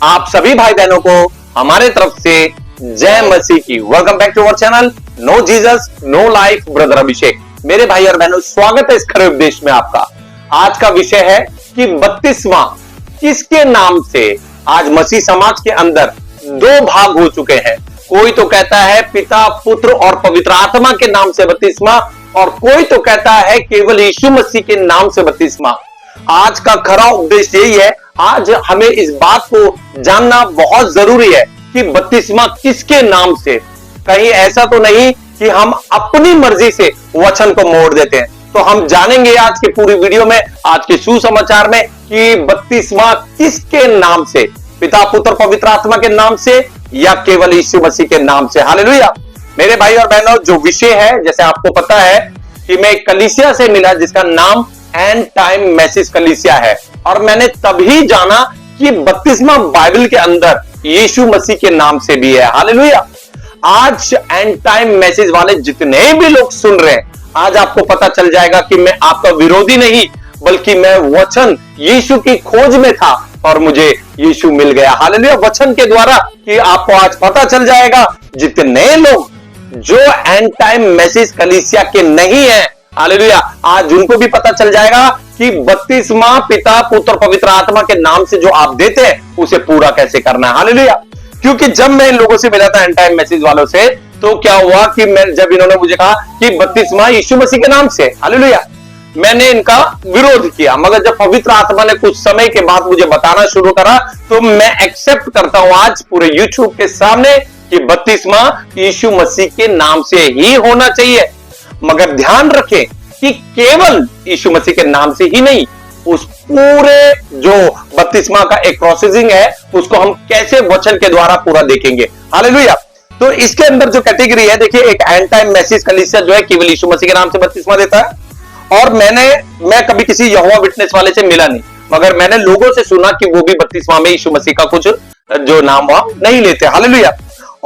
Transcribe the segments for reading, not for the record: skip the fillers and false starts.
आप सभी भाई बहनों को हमारे तरफ से जय मसीह की। Welcome back to our channel no Jesus no life brother Abhishek. मेरे भाई और बहनों, स्वागत है इस खरे उपदेश में आपका। आज का विषय है कि बपतिस्मा किसके नाम से। आज मसीह समाज के अंदर दो भाग हो चुके हैं। कोई तो कहता है पिता, पुत्र और पवित्र आत्मा के नाम से बपतिस्मा, और कोई तो कहता है केवल यीशु मसीह के नाम से बपतिस्मा। आज का खरा उपदेश यही है। आज हमें इस बात को जानना बहुत जरूरी है कि बपतिस्मा किसके नाम से। कहीं ऐसा तो नहीं कि हम अपनी मर्जी से वचन को मोड़ देते हैं। तो हम जानेंगे आज की पूरी वीडियो में, आज के सुसमाचार में, कि बपतिस्मा किसके नाम से, पिता, पुत्र, पवित्र आत्मा के नाम से या केवल यीशु मसीह के नाम से। हालेलुया। मेरे भाई और बहनों, जो विषय है, जैसे आपको पता है कि मैं एक कलीसिया से मिला जिसका नाम एंड टाइम मैसेज कलीसिया है, और मैंने तभी जाना कि बपतिस्मा बाइबल के अंदर यीशु मसीह के नाम से भी है। हालेलुया। आज एंड टाइम मैसेज वाले जितने भी लोग सुन रहे हैं, आज आपको पता चल जाएगा कि मैं आपका विरोधी नहीं, बल्कि मैं वचन यीशु की खोज में था और मुझे यीशु मिल गया। हालेलुया। वचन के द्वारा कि आपको आज पता चल जाएगा, जितने लोग जो एंड टाइम मैसेज कलीसिया के नहीं है, हालेलुया, आज उनको भी पता चल जाएगा कि बपतिस्मा पिता, पुत्र, पवित्र आत्मा के नाम से जो आप देते हैं उसे पूरा कैसे करना है। हालेलुया। क्योंकि जब मैं इन लोगों से मिला था एंड टाइम मैसेज वालों से, तो क्या हुआ कि जब इन्होंने मुझे कहा कि बपतिस्मा यीशु मसीह के नाम से, हालेलुया, मैंने इनका विरोध किया। मगर जब पवित्र आत्मा ने कुछ समय के बाद मुझे बताना शुरू करा, तो मैं एक्सेप्ट करता हूं आज पूरे यूट्यूब के सामने कि बपतिस्मा यीशु मसीह के नाम से ही होना चाहिए। मगर ध्यान रखें कि केवल यीशु मसीह के नाम से ही नहीं, उस पूरे जो बपतिस्मा का एक प्रोसेसिंग है, उसको हम कैसे वचन के द्वारा पूरा देखेंगे। हालेलुया। तो इसके अंदर जो कैटेगरी है, देखिए, एक एंड टाइम मैसेज कलीसिया जो है केवल यीशु मसीह के नाम से बपतिस्मा देता है। और मैं कभी किसी यहोवा विटनेस वाले से मिला नहीं, मगर मैंने लोगों से सुना कि वो भी बपतिस्मा में यीशु मसीह का कुछ जो नाम हुआ नहीं लेते। हालेलुया।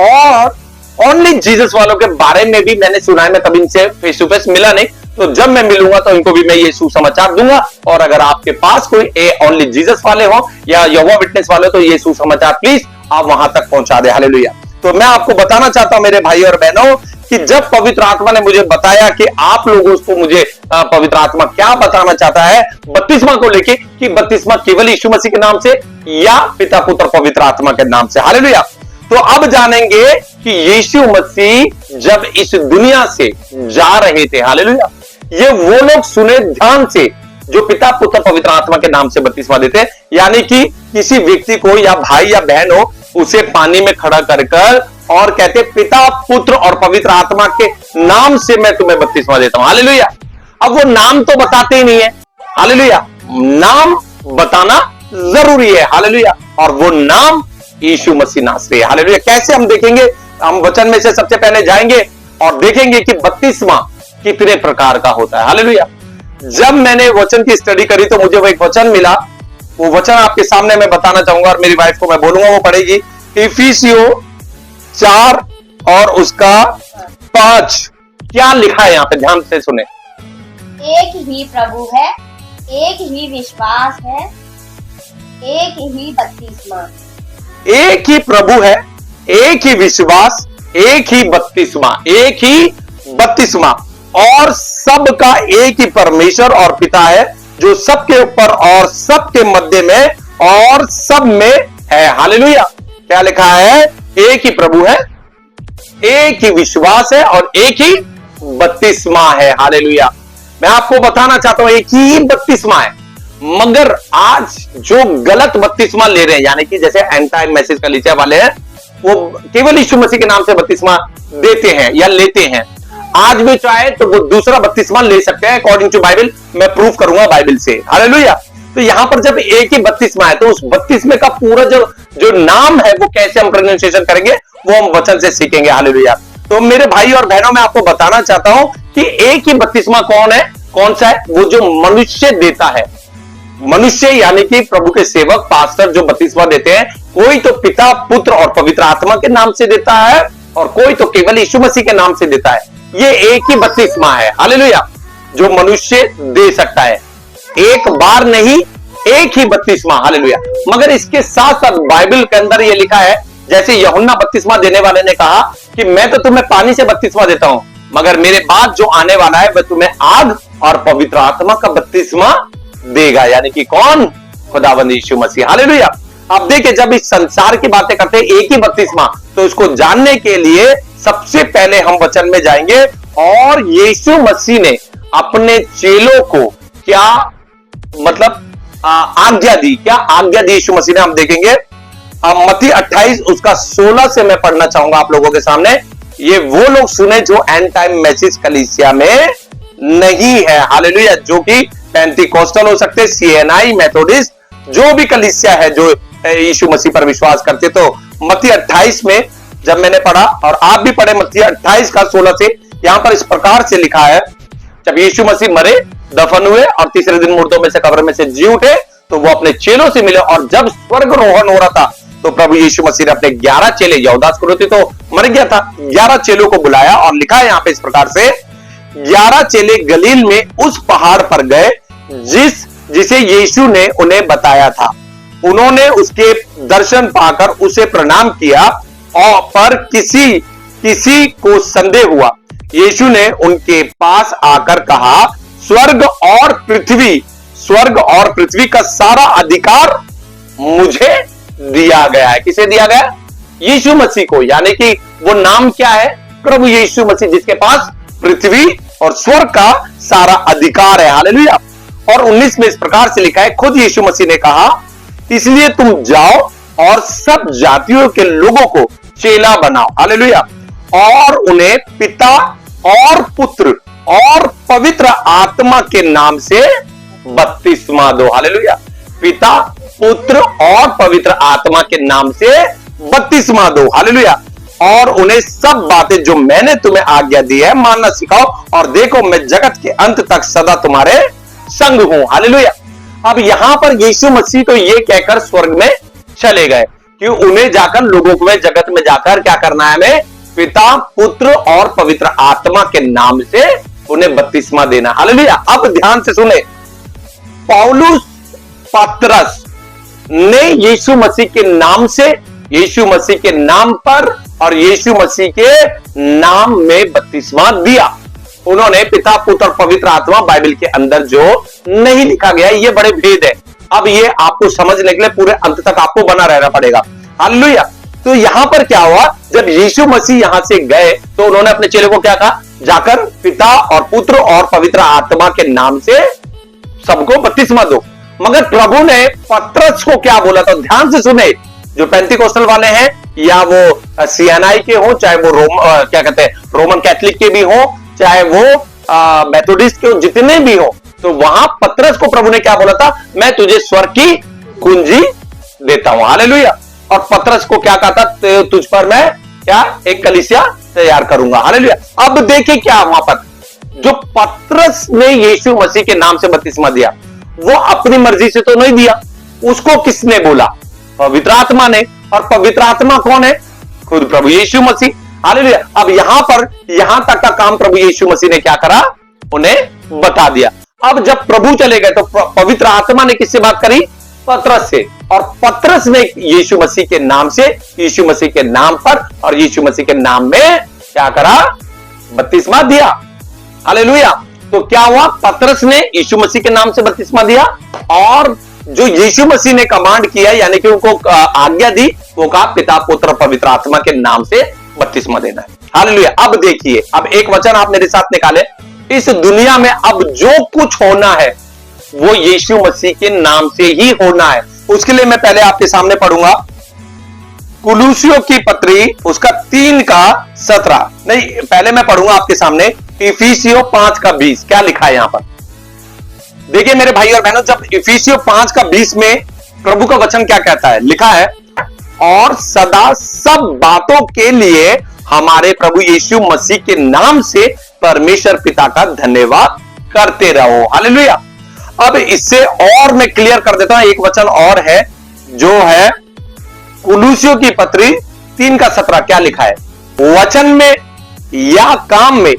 और ओनली जीसस वालों के बारे में भी मैंने सुना है। मैं कभी इनसे फेस टू फेस मिला नहीं, तो जब मैं मिलूंगा तो इनको भी मैं ये सुसमाचार दूंगा। और अगर आपके पास कोई ओनली जीसस वाले हो या यहोवा विटनेस वाले हो, तो ये सुसमाचार प्लीज आप वहां तक पहुंचा दे। हालेलुया। तो मैं आपको बताना चाहता हूं मेरे भाई और बहनों कि जब पवित्र आत्मा ने मुझे बताया कि आप लोगों को मुझे पवित्र आत्मा क्या बताना चाहता है बपतिस्मा को लेके, कि बपतिस्मा केवल यीशु मसीह के नाम से या पिता, पुत्र, पवित्र आत्मा के नाम से। हालेलुया। तो अब जानेंगे कि यीशु मसीह जब इस दुनिया से जा रहे थे, हालेलुया, ये वो लोग सुने ध्यान से जो पिता, पुत्र, पवित्र आत्मा के नाम से बपतिस्मा देते हैं। यानी कि किसी व्यक्ति को या भाई या बहन हो, उसे पानी में खड़ा कर और कहते पिता, पुत्र और पवित्र आत्मा के नाम से मैं तुम्हें बपतिस्मा देता हूं। हालेलुया। अब वो नाम तो बताते ही नहीं है। हालेलुया। नाम बताना जरूरी है। हालेलुया। और वो नाम यीशु मसीह नासरी है। हालेलुया। कैसे हम देखेंगे, हम वचन में से सबसे पहले जाएंगे और देखेंगे कि बपतिस्मा कितने प्रकार का होता है। हालेलुया। जब मैंने वचन की स्टडी करी तो मुझे वो एक वचन मिला। वो वचन आपके सामने मैं बताना चाहूंगा, और मेरी वाइफ को मैं बोलूंगा वो पढ़ेगी। इफिसियों 4 और उसका 5। क्या लिखा है यहाँ पे, ध्यान से सुने। एक ही प्रभु है, एक ही विश्वास है, एक ही बपतिस्मा। एक ही प्रभु है, एक ही विश्वास, एक ही बपतिस्मा, एक ही बपतिस्मा, और सबका एक ही परमेश्वर और पिता है, जो सबके ऊपर और सबके मध्य में और सब में है। हालेलुया। क्या लिखा है? एक ही प्रभु है, एक ही विश्वास है और एक ही बपतिस्मा है। हालेलुया। मैं आपको बताना चाहता हूं एक ही बपतिस्मा है, मगर आज जो गलत बपतिस्मा ले रहे हैं, यानी कि जैसे एंड टाइम मैसेज कलीसिया वाले हैं, वो केवल यीशु मसीह के नाम से बपतिस्मा देते हैं या लेते हैं। आज भी चाहे तो वो दूसरा बपतिस्मा ले सकते हैं अकॉर्डिंग टू बाइबल। मैं प्रूफ करूंगा बाइबल से। हालेलुया। तो यहां पर जब एक ही बपतिस्मा है, तो उस बपतिस्मे का पूरा जो नाम है वो कैसे हम प्रोनाउंसिएशन करेंगे, वो हम वचन से सीखेंगे। हालेलुया। तो मेरे भाई और बहनों, मैं आपको बताना चाहता हूं कि एक ही बपतिस्मा कौन सा है? वो जो मनुष्य देता है। मनुष्य यानी कि प्रभु के सेवक, पास्टर जो बपतिस्मा देते हैं, कोई तो पिता, पुत्र और पवित्र आत्मा के नाम से देता है, और कोई तो केवल यीशु मसीह के नाम से देता है। ये एक ही बपतिस्मा है। हालेलुया। जो मनुष्य दे सकता है, एक बार नहीं, एक ही बपतिस्मा, हालेलुया। मगर इसके साथ साथ बाइबल के अंदर यह लिखा है, जैसे यूहन्ना बपतिस्मा देने वाले ने कहा कि मैं तो तुम्हें पानी से बपतिस्मा देता हूं, मगर मेरे बाद जो आने वाला है वह तुम्हें आग और पवित्र आत्मा का बपतिस्मा देगा। यानी कि कौन? खुदावंद यीशु मसीह, हालेलुया। अब देखिए, जब इस संसार की बातें करते हैं एक ही बपतिस्मा, तो इसको जानने के लिए सबसे पहले हम वचन में जाएंगे और यीशु मसीह ने अपने चेलों को क्या मतलब आज्ञा दी, क्या आज्ञा दी यीशु मसीह ने, हम देखेंगे। मत्ती 28 उसका 16 से मैं पढ़ना चाहूंगा आप लोगों के सामने। ये वो लोग सुने जो एंड टाइम मैसेज कलीसिया में नहीं है, हालेलुया, जो कि पेंटिकोस्टल हो सकते, सीएनआई, मेथोडिस्ट, जो भी कलीसिया है जो यीशु मसीह पर विश्वास करते। तो मत्ती 28 में जब मैंने पढ़ा, और आप भी पढ़े, मत्ती 28 का 16 से, यहां पर इस प्रकार से लिखा है, जब यीशु मसीह मरे, दफन हुए और तीसरे दिन मुर्दों में से, कब्र में से जी उठे, तो वो अपने चेलों से मिले। और जब स्वर्ग रोहन हो रहा था तो प्रभु यीशु मसीह ने अपने 11 चेले, यहूदा इस्करियोती तो मर गया था, 11 चेलों को बुलाया और लिखा है यहां पे इस प्रकार से, 11 चेले गलील में उस पहाड़ पर गए जिसे यीशु ने उन्हें बताया था। उन्होंने उसके दर्शन पाकर उसे प्रणाम किया, और पर किसी को संदेह हुआ। यीशु ने उनके पास आकर कहा, स्वर्ग और पृथ्वी का सारा अधिकार मुझे दिया गया है। किसे दिया गया? यीशु मसीह को। यानी कि वो नाम क्या है? प्रभु यीशु मसीह, जिसके पास पृथ्वी और स्वर्ग का सारा अधिकार है, हालेलुया। और 19 में इस प्रकार से लिखा है, खुद यीशु मसीह ने कहा, इसलिए तुम जाओ और सब जातियों के लोगों को चेला बनाओ, हालेलुया, और उन्हें पिता और पुत्र और पवित्र आत्मा के नाम से बपतिस्मा दो, हालेलुया। पिता, पुत्र और पवित्र आत्मा के नाम से बपतिस्मा दो, हालेलुया। और उन्हें सब बातें जो मैंने तुम्हें आज्ञा दी है मानना सिखाओ, और देखो मैं जगत के अंत तक सदा तुम्हारे संग हूं, हालेलुया। अब यहां पर यीशु मसीह तो ये कहकर स्वर्ग में चले गए कि उन्हें जाकर, लोगों को जगत में जाकर क्या करना है? हमें पिता, पुत्र और पवित्र आत्मा के नाम से उन्हें बपतिस्मा देना, हालेलुया। अब ध्यान से सुने, पौलुस, पतरस ने यीशु मसीह के नाम से, यीशु मसीह के नाम पर और यीशु मसीह के नाम में बपतिस्मा दिया। उन्होंने पिता, पुत्र और पवित्र आत्मा बाइबल के अंदर जो नहीं लिखा गया, ये बड़े भेद है। अब ये आपको समझने के लिए पूरे अंत तक आपको बना रहना पड़ेगा, हालेलुया। तो यहां पर क्या हुआ, जब यीशु मसीह यहां से गए तो उन्होंने अपने चेलों को क्या कहा? जाकर पिता और पुत्र और पवित्र आत्मा के नाम से सबको बपतिस्मा दो। मगर प्रभु ने पतरस को क्या बोला था? ध्यान से सुने, जो पेंटिकोस्टल वाले हैं या वो सीएनआई के हो, चाहे वो रोमन कैथलिक के भी हो, चाहे वो मेथोडिस्ट के हो, जितने भी हो, तो वहां पतरस को प्रभु ने क्या बोला था? मैं तुझे स्वर्ग की कुंजी देता हूं, हालेलुया। और पतरस को क्या कहा था? तुझ पर मैं क्या एक कलीसिया तैयार करूंगा, हालेलुया। अब देखिए क्या वहां पर, जो पतरस ने यीशु मसीह के नाम से बपतिस्मा दिया, वो अपनी मर्जी से तो नहीं दिया, उसको किसने बोला? पवित्र आत्मा ने। और पवित्र आत्मा कौन है? खुद प्रभु यीशु मसीह, हालेलुया। अब यहां तक का काम प्रभु यीशु मसीह ने क्या करा? उन्हें बता दिया। अब जब प्रभु चले गए तो पवित्र आत्मा ने किससे बात करी? पतरस से। और पतरस ने यीशु मसीह के नाम से, यीशु मसीह के नाम पर और यीशु मसीह के नाम में क्या करा? बपतिस्मा दिया, हालेलुया। तो क्या हुआ? पतरस ने यीशु मसीह के नाम से बपतिस्मा दिया, और जो यीशु मसीह ने कमांड किया, यानी कि उनको आज्ञा दी, वो कहा पिता, पुत्र, पवित्र आत्मा के नाम से बपतिस्मा देना है, हालेलुया। अब देखिए, अब एक वचन आप मेरे साथ निकाले, इस दुनिया में अब जो कुछ होना है वो यीशु मसीह के नाम से ही होना है। उसके लिए मैं पहले आपके सामने पढ़ूंगा कुलुसियों की पत्री, उसका 3 का 17, नहीं पहले मैं पढ़ूंगा आपके सामने इफिसियों 5 का 20। क्या लिखा है यहां पर? देखिए मेरे भाई और बहनों, जब इफिसियों 5 का 20 में प्रभु का वचन क्या कहता है? लिखा है, और सदा सब बातों के लिए हमारे प्रभु यीशु मसीह के नाम से परमेश्वर पिता का धन्यवाद करते रहो, हालेलुया। अब इससे और मैं क्लियर कर देता हूं, एक वचन और है जो है कुलुसियों की पत्री 3 का 17। क्या लिखा है? वचन में या काम में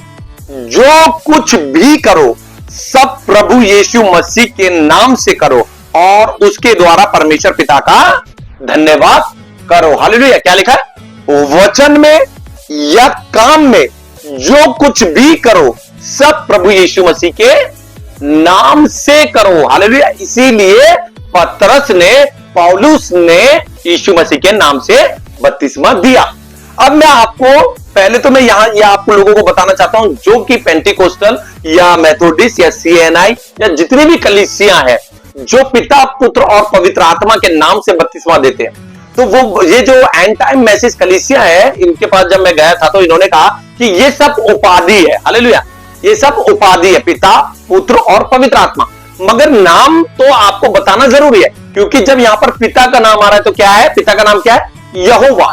जो कुछ भी करो सब प्रभु यीशु मसीह के नाम से करो, और उसके द्वारा परमेश्वर पिता का धन्यवाद करो। हालेलुया। क्या लिखा है? वचन में या काम में जो कुछ भी करो सब प्रभु यीशु मसीह के नाम से करो। हालेलुया। इसीलिए पतरस ने, पौलुस ने यीशु मसीह के नाम से बपतिस्मा दिया। अब मैं आपको, पहले तो मैं यहां ये आपको लोगों को बताना चाहता हूं जो कि पेंटिकोस्टल या मेथोडिस्ट या सीएनआई या जितनी भी कलीसियां हैं जो पिता, पुत्र और पवित्र आत्मा के नाम से बपतिस्मा देते हैं, तो वो ये जो एंड टाइम मैसेज कलीसिया है, इनके पास जब मैं गया था तो इन्होंने कहा कि ये सब उपाधि है। हालेलुया। ये सब उपाधि है, पिता, पुत्र और पवित्र आत्मा, मगर नाम तो आपको बताना जरूरी है, क्योंकि जब यहां पर पिता का नाम आ रहा है तो क्या है? पिता का नाम क्या है? यहोवा।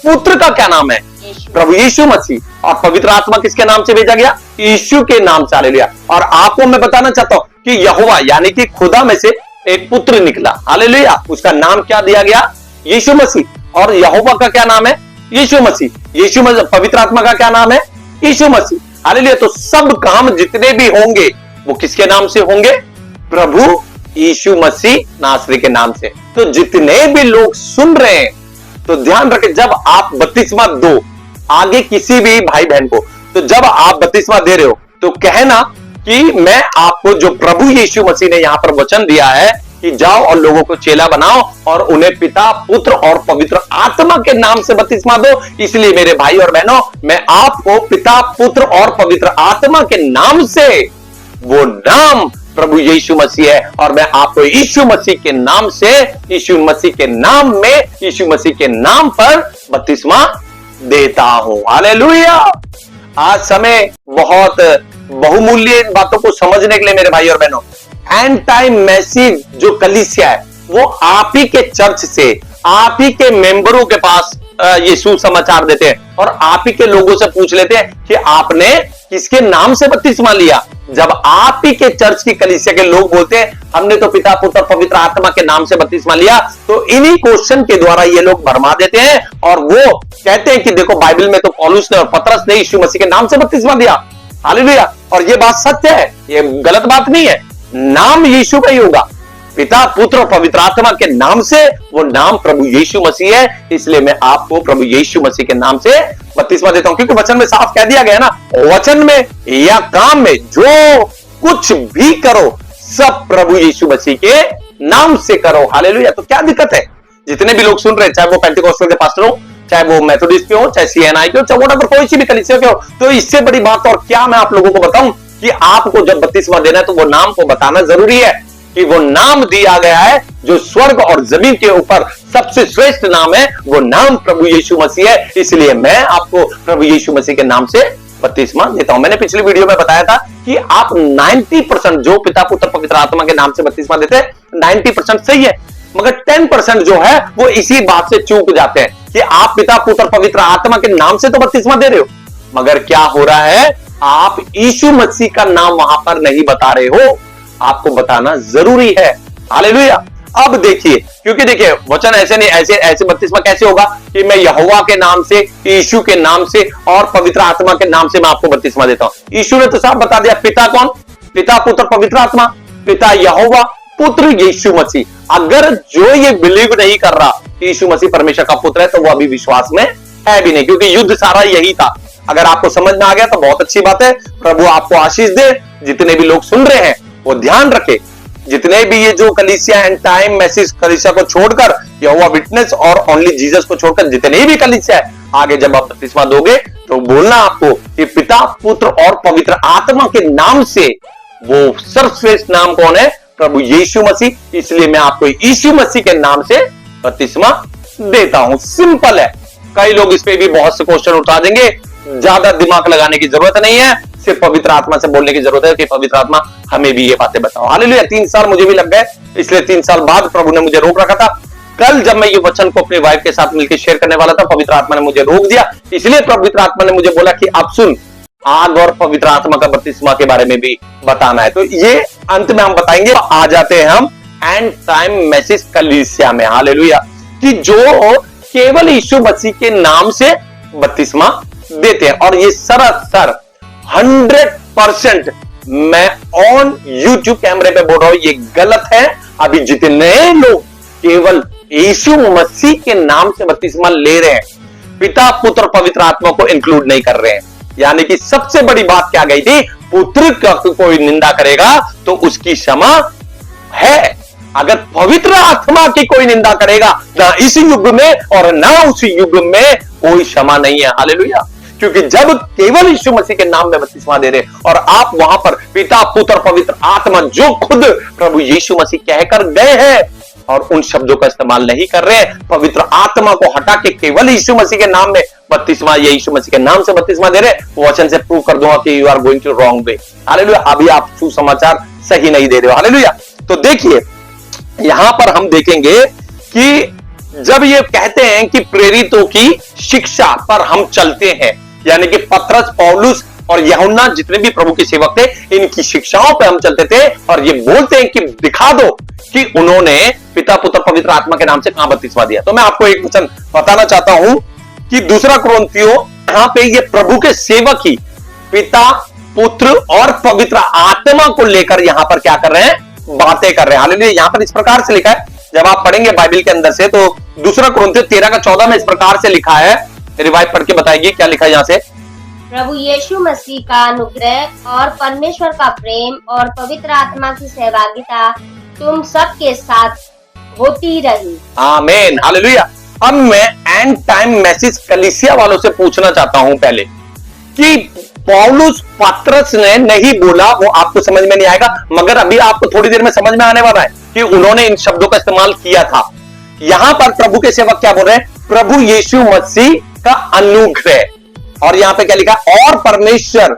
पुत्र का क्या नाम है? प्रभु यीशु मसीह। और पवित्र आत्मा किसके नाम से भेजा गया? यीशु के नाम से। हालेलुया। और आपको मैं बताना चाहता हूं कि यहोवा यानी कि खुदा में से एक पुत्र निकला। हालेलुया। उसका नाम क्या दिया गया? यीशु मसीह। और यहोवा का क्या नाम है? यीशु मसीह। यीशु मसीह। पवित्र आत्मा का क्या नाम है? यीशु मसीह। हालेलुया। तो सब काम जितने भी होंगे वो किसके नाम से होंगे? प्रभु यीशु मसीह नासरी के नाम से। तो जितने भी लोग सुन रहे हैं तो ध्यान रखें, जब आप बपतिस्मा दो आगे किसी भी भाई बहन को, तो जब आप बपतिस्मा दे रहे हो तो कहना कि मैं आपको जो प्रभु यीशु मसीह ने यहां पर वचन दिया है कि जाओ और लोगों को चेला बनाओ और उन्हें पिता, पुत्र और पवित्र आत्मा के नाम से बपतिस्मा दो। इसलिए मेरे भाई और बहनों, मैं आपको पिता, पुत्र और पवित्र आत्मा के नाम से, वो नाम प्रभु यीशु मसीह है, और मैं आपको यीशु मसीह के नाम से, यीशु मसीह के नाम में, यीशु मसीह के नाम पर बपतिस्मा देता हूं। हालेलुया। आज समय बहुत बहुमूल्य बातों को समझने के लिए मेरे भाई और बहनों, एंड टाइम मैसेज जो कलीसिया है वो आप ही के चर्च से, आप ही के मेंबरों के पास ये सुसमाचार देते हैं और आप ही के लोगों से पूछ लेते हैं कि आपने किसके नाम से बपतिस्मा लिया। जब आप ही के चर्च की कलीसिया के लोग बोलते हैं हमने तो पिता, पुत्र, पवित्र आत्मा के नाम से बपतिस्मा लिया, तो इन्हीं क्वेश्चन के द्वारा ये लोग भरमा देते हैं और वो कहते हैं कि देखो बाइबल में तो पौलुस ने और पतरस ने यीशु मसीह के नाम से बपतिस्मा दिया। हालेलुया। और ये बात सत्य है, ये गलत बात नहीं है। नाम यीशु का ही होगा, पिता, पुत्र और पवित्र आत्मा के नाम से, वो नाम प्रभु यीशु मसीह है। इसलिए मैं आपको प्रभु यीशु मसीह के नाम से बपतिस्मा देता हूं, क्योंकि वचन में साफ कह दिया गया ना, वचन में या काम में जो कुछ भी करो सब प्रभु यीशु मसीह के नाम से करो। हालेलुया। तो क्या दिक्कत है? जितने भी लोग सुन रहे हैं, चाहे वो पेंटिकोस्टल के पास्टर हो, चाहे वो मेथोडिस्ट के हो, चाहे सीएनआई के हो, चाहे व्हाटएवर कोई सी भी कलीसिया के हो, तो इससे बड़ी बात और क्या मैं आप लोगों को बताऊं कि आपको जब बपतिस्मा देना है तो वो नाम को बताना जरूरी है, कि वो नाम दिया गया है जो स्वर्ग और जमीन के ऊपर सबसे श्रेष्ठ नाम है, वो नाम प्रभु यीशु मसीह है। इसलिए मैं आपको प्रभु यीशु मसीह के नाम से बपतिस्मा देता हूं। मैंने पिछली वीडियो में बताया था कि आप 90% जो पिता, पुत्र, पवित्र आत्मा के नाम से बपतिस्मा देते हैं 90% सही है, मगर 10% जो है वो इसी बात से चूक जाते हैं कि आप पिता, पुत्र, पवित्र आत्मा के नाम से तो बपतिस्मा दे रहे हो, मगर क्या हो रहा है, आप यीशु मसीह का नाम वहां पर नहीं बता रहे हो। आपको बताना जरूरी है। हालेलुया। अब देखिए, क्योंकि देखिए वचन ऐसे नहीं, ऐसे बपतिस्मा कैसे होगा कि मैं यहोवा के नाम से, यीशु के नाम से और पवित्र आत्मा के नाम से मैं आपको बपतिस्मा देता हूं। यीशु ने तो साफ बता दिया, पिता कौन? पिता, पुत्र, पवित्र आत्मा। पिता यहोवा, पुत्र यीशु मसीह। अगर जो ये बिलीव नहीं कर रहा कि यीशु मसीह परमेश्वर का पुत्र है तो वो अभी विश्वास में है भी नहीं, क्योंकि युद्ध सारा यही था। अगर आपको समझ में आ गया तो बहुत अच्छी बात है, प्रभु आपको आशीष दे। जितने भी लोग सुन रहे हैं वो ध्यान रखे, जितने भी ये जो कलीसिया एंड टाइम मैसेज कलीसिया को छोड़कर, यहोवा विटनेस और ओनली जीसस को छोड़कर जितने भी कलीसिया है, आगे जब आप बपतिस्मा दोगे तो बोलना आपको कि पिता, पुत्र और पवित्र आत्मा के नाम से। वो सर्वश्रेष्ठ नाम कौन है? प्रभु यीशु मसीह। इसलिए मैं आपको यीशु मसीह के नाम से बपतिस्मा देता हूं। सिंपल है। कई लोग इस पे भी बहुत से क्वेश्चन उठा देंगे, ज्यादा दिमाग लगाने की जरूरत नहीं है, सिर्फ पवित्र आत्मा से बोलने की जरूरत है कि पवित्र आत्मा हमें भी ये बातें बताओ। हालेलुया। 3 साल मुझे भी लग गए, इसलिए 3 साल बाद प्रभु ने मुझे रोक रखा था। कल जब मैं ये वचन को अपनी वाइफ के साथ मिलकर शेयर करने वाला था, पवित्र आत्मा ने मुझे रोक दिया। इसलिए पवित्र आत्मा ने मुझे बोला कि अब सुन, आग और पवित्र आत्मा का बपतिस्मा के बारे में भी बताना है। तो ये अंत में हम बताएंगे। आ जाते हैं हम एंड टाइम मैसेज कलीसिया में। हालेलुया। कि जो केवल यीशु मसीह के नाम से बपतिस्मा देते हैं, और ये सरासर 100% मैं ऑन YouTube कैमरे पे बोल रहा हूं, ये गलत है अभी जितने लोग केवल यीशु मसीह के नाम से बपतिस्मा ले रहे हैं, पिता पुत्र पवित्र आत्मा को इंक्लूड नहीं कर रहे हैं। यानी कि सबसे बड़ी बात क्या गई थी, पुत्र का कोई निंदा करेगा तो उसकी क्षमा है, अगर पवित्र आत्मा की कोई निंदा करेगा, ना इस युग में और ना उस युग में कोई क्षमा नहीं है। हालेलुया। क्योंकि जब केवल यीशु मसीह के नाम में बपतिस्मा दे रहे और आप वहां पर पिता पुत्र पवित्र आत्मा जो खुद प्रभु यीशु मसीह कहकर गए हैं और उन शब्दों का इस्तेमाल नहीं कर रहे हैं, पवित्र आत्मा को हटा के केवल यीशु मसीह के नाम में बपतिस्मा या यीशु मसीह के नाम से बपतिस्मा दे रहे, वो वचन से प्रूव कर दूंगा कि you are going to wrong way. Hallelujah. अभी आप सुसमाचार सही नहीं दे रहे हो। हालेलुया। तो देखिए यहां पर हम देखेंगे कि जब ये कहते हैं कि प्रेरितों की शिक्षा पर हम चलते हैं, यानी कि पतरस पौलुस और यूहन्ना जितने भी प्रभु के सेवक थे, इनकी शिक्षाओं पे हम चलते थे और ये बोलते हैं कि दिखा दो कि उन्होंने पिता पुत्र पवित्र आत्मा के नाम से कहां बपतिस्मा दिया। तो मैं आपको एक वचन बताना चाहता हूं कि दूसरा कुरिन्थियों, यहां पे ये प्रभु के सेवक ही पिता पुत्र और पवित्र आत्मा को लेकर यहां पर क्या कर रहे हैं, बातें कर रहे हैं। हालेलुया। यहां पर इस प्रकार से लिखा है, जब आप पढ़ेंगे बाइबल के अंदर से, तो दूसरा कुरिन्थियों 13:14 में इस प्रकार से लिखा है, रिवाइज पढ़ के बताएगी क्या लिखा है यहां से। प्रभु यीशु मसीह का अनुग्रह और परमेश्वर का प्रेम और पवित्र आत्मा की सहभागिता तुम सबके साथ होती रही। आमीन। हालेलुया। अब मैं एंड टाइम मैसेज कलीसिया वालों से पूछना चाहता हूं पहले कि पौलुस पतरस ने नहीं बोला, वो आपको समझ में नहीं आएगा, मगर अभी आपको थोड़ी देर में समझ में आने वाला है कि उन्होंने इन शब्दों का इस्तेमाल किया था। यहां पर प्रभु के सेवक क्या बोल रहे हैं, प्रभु यीशु मसीह का अनुग्रह, और यहां पे क्या लिखा, और परमेश्वर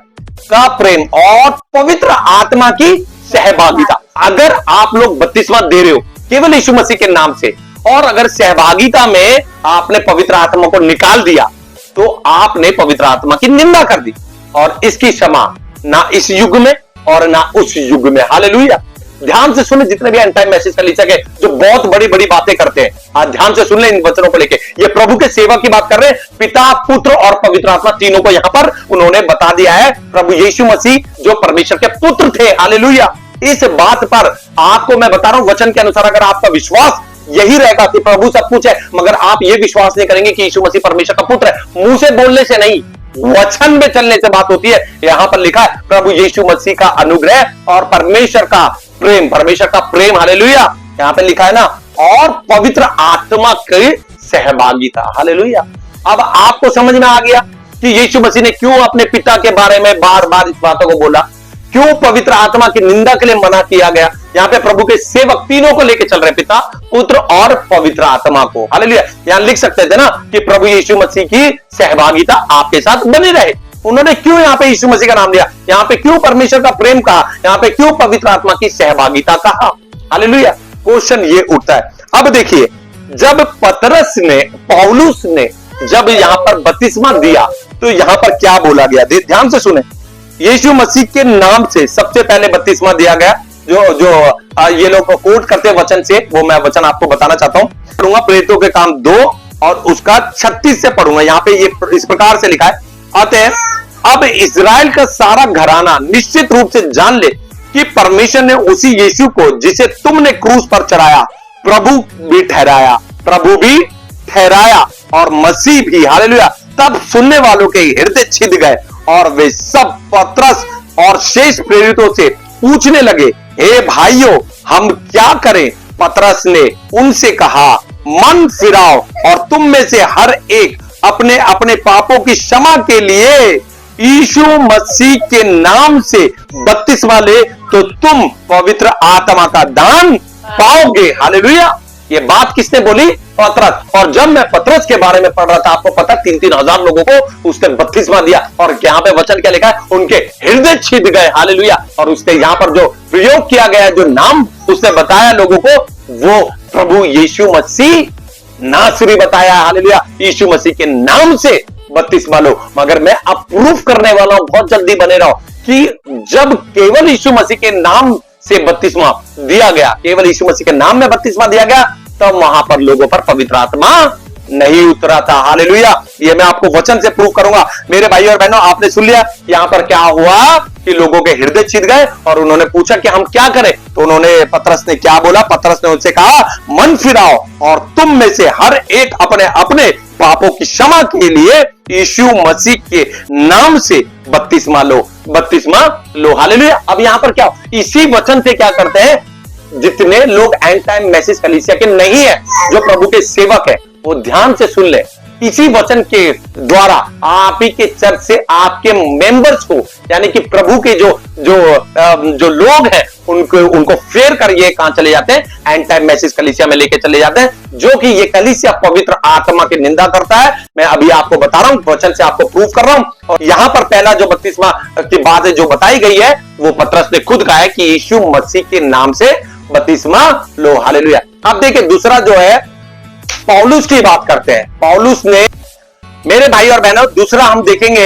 का प्रेम और पवित्र आत्मा की सहभागिता। अगर आप लोग बपतिस्मा दे रहे हो केवल यीशु मसीह के नाम से, और अगर सहभागिता में आपने पवित्र आत्मा को निकाल दिया, तो आपने पवित्र आत्मा की निंदा कर दी, और इसकी क्षमा ना इस युग में और ना उस युग में। हालेलुया। ध्यान से सुने, जितने भी एंड टाइम मैसेज कर लीजिए जो बहुत बड़ी बड़ी बातें करते हैं, आज ध्यान से सुन ले इन वचनों को लेके। ये प्रभु के सेवा की बात कर रहे हैं, पिता पुत्र और पवित्र आत्मा तीनों को यहां पर उन्होंने बता दिया है। प्रभु यीशु मसीह जो परमेश्वर के पुत्र थे, हालेलुया। इस बात पर आपको मैं बता रहा हूं, वचन के अनुसार अगर आपका विश्वास यही रहेगा कि प्रभु सब कुछ है, मगर आप ये विश्वास नहीं करेंगे कि यीशु मसीह परमेश्वर का पुत्र है, मुंह से बोलने से नहीं, वचन में चलने से बात होती है। यहां पर लिखा है प्रभु यीशु मसीह का अनुग्रह और परमेश्वर का प्रेम, परमेश्वर का प्रेम, हालेलुया। यहां पे लिखा है ना, और पवित्र आत्मा की सहभागिता, हालेलुया। अब आपको समझ में आ गया कि यीशु मसीह ने क्यों अपने पिता के बारे में बार बार इस बातों को बोला, क्यों पवित्र आत्मा की निंदा के लिए मना किया गया। यहां पे प्रभु के सेवक तीनों को लेकर चल रहे, पिता पुत्र और पवित्र आत्मा को, हालेलुया। यहां लिख सकते थे ना कि प्रभु यीशु मसीह की सहभागिता आपके साथ बनी रहे। उन्होंने क्यों यहां पे यीशु मसीह का नाम लिया, यहां पे क्यों परमेश्वर का प्रेम कहा, यहां पे क्यों पवित्र आत्मा की सहभागिता कहा, हालेलुया। क्वेश्चन ये उठता है। अब देखिए, जब पतरस ने, पौलुस ने जब यहां पर बपतिस्मा दिया, तो यहां पर क्या बोला गया, ध्यान से सुने। यीशु मसीह के नाम से सबसे पहले बपतिस्मा दिया गया। जो ये लोग कोट करते हैं वचन से, वो मैं वचन आपको बताना चाहता हूं। पढ़ूंगा प्रेरितों के काम 2 और उसका 36 से पढ़ूंगा। यहां पे ये इस प्रकार से लिखा है, अतः अब इजराइल का सारा घराना निश्चित रूप से जान ले कि परमेश्वर ने उसी यीशु को जिसे तुमने क्रूस पर चढ़ाया प्रभु भी ठहराया, प्रभु भी ठहराया और मसीह भी, हालेलुया। तब सुनने वालों के हृदय छिद गए और वे सब पतरस और शेष प्रेरितों से पूछने लगे, हे भाइयों, हम क्या करें। पतरस ने उनसे कहा, मन फिराओ और तुम में से हर एक अपने अपने पापों की क्षमा के लिए यीशु मसीह के नाम से बपतिस्मा ले, तो तुम पवित्र आत्मा का दान पाओगे। हालेलुया। ये बात किसने बोली, पतरस। और जब मैं पतरस के बारे में पढ़ रहा था, आपको पता 3-3 हजार लोगों को उसने बपतिस्मा दिया, और यहाँ पे वचन क्या लिखा है, उनके हृदय छिद गए, हालेलुया। और उसने यहाँ पर जो प्रयोग किया गया, जो नाम उसने बताया लोगों को, वो प्रभु यीशु मसीह नासरी बताया, हालेलुया। यीशु मसीह के नाम से बपतिस्मा लो। मगर मैं अप्रूव करने वाला हूं, बहुत जल्दी बने रहो, कि जब केवल यीशु मसीह के नाम से बपतिस्मा दिया गया, केवल यीशु मसीह के नाम में बपतिस्मा दिया गया, तब वहां पर लोगों पर पवित्र आत्मा नहीं उतरा था, हालेलुया। ये मैं आपको वचन से प्रूव करूंगा। मेरे भाई और बहनों, आपने सुन लिया यहां पर क्या हुआ कि लोगों के हृदय चित गए और उन्होंने पूछा कि हम क्या करें। तो उन्होंने, पतरस ने क्या बोला? पतरस ने उनसे कहा, मन फिराओ और तुम में से हर एक अपने अपने पापों की क्षमा के लिए यीशु मसीह के नाम से बपतिस्मा लो, बपतिस्मा लो। हालेलुया। अब यहां पर क्या, इसी वचन से क्या करते हैं, जितने लोग एंड टाइम मैसेज कलीसिया के नहीं है, जो प्रभु के सेवक है, वो ध्यान से सुन ले। इसी वचन के द्वारा आप ही के चर्च से आपके मेंबर्स को, यानी कि प्रभु के जो लोग हैं, उनको फेर कर ये कहां चले जाते हैं? एंड टाइम मैसेज कलीसिया में लेके चले जाते हैं, जो कि ये कलीसिया पवित्र आत्मा की निंदा करता है। मैं अभी आपको बता रहा हूं, वचन से आपको प्रूव कर रहा हूं। और यहां पर पहला जो बपतिस्मा की बात है जो बताई गई है, वो पतरस ने खुद कहा है कि यीशु मसीह के नाम से बपतिस्मा लो। हालेलुया। अब देखिए दूसरा जो है, पौलुस की बात करते हैं। पौलुस ने, मेरे भाई और बहनों, दूसरा हम देखेंगे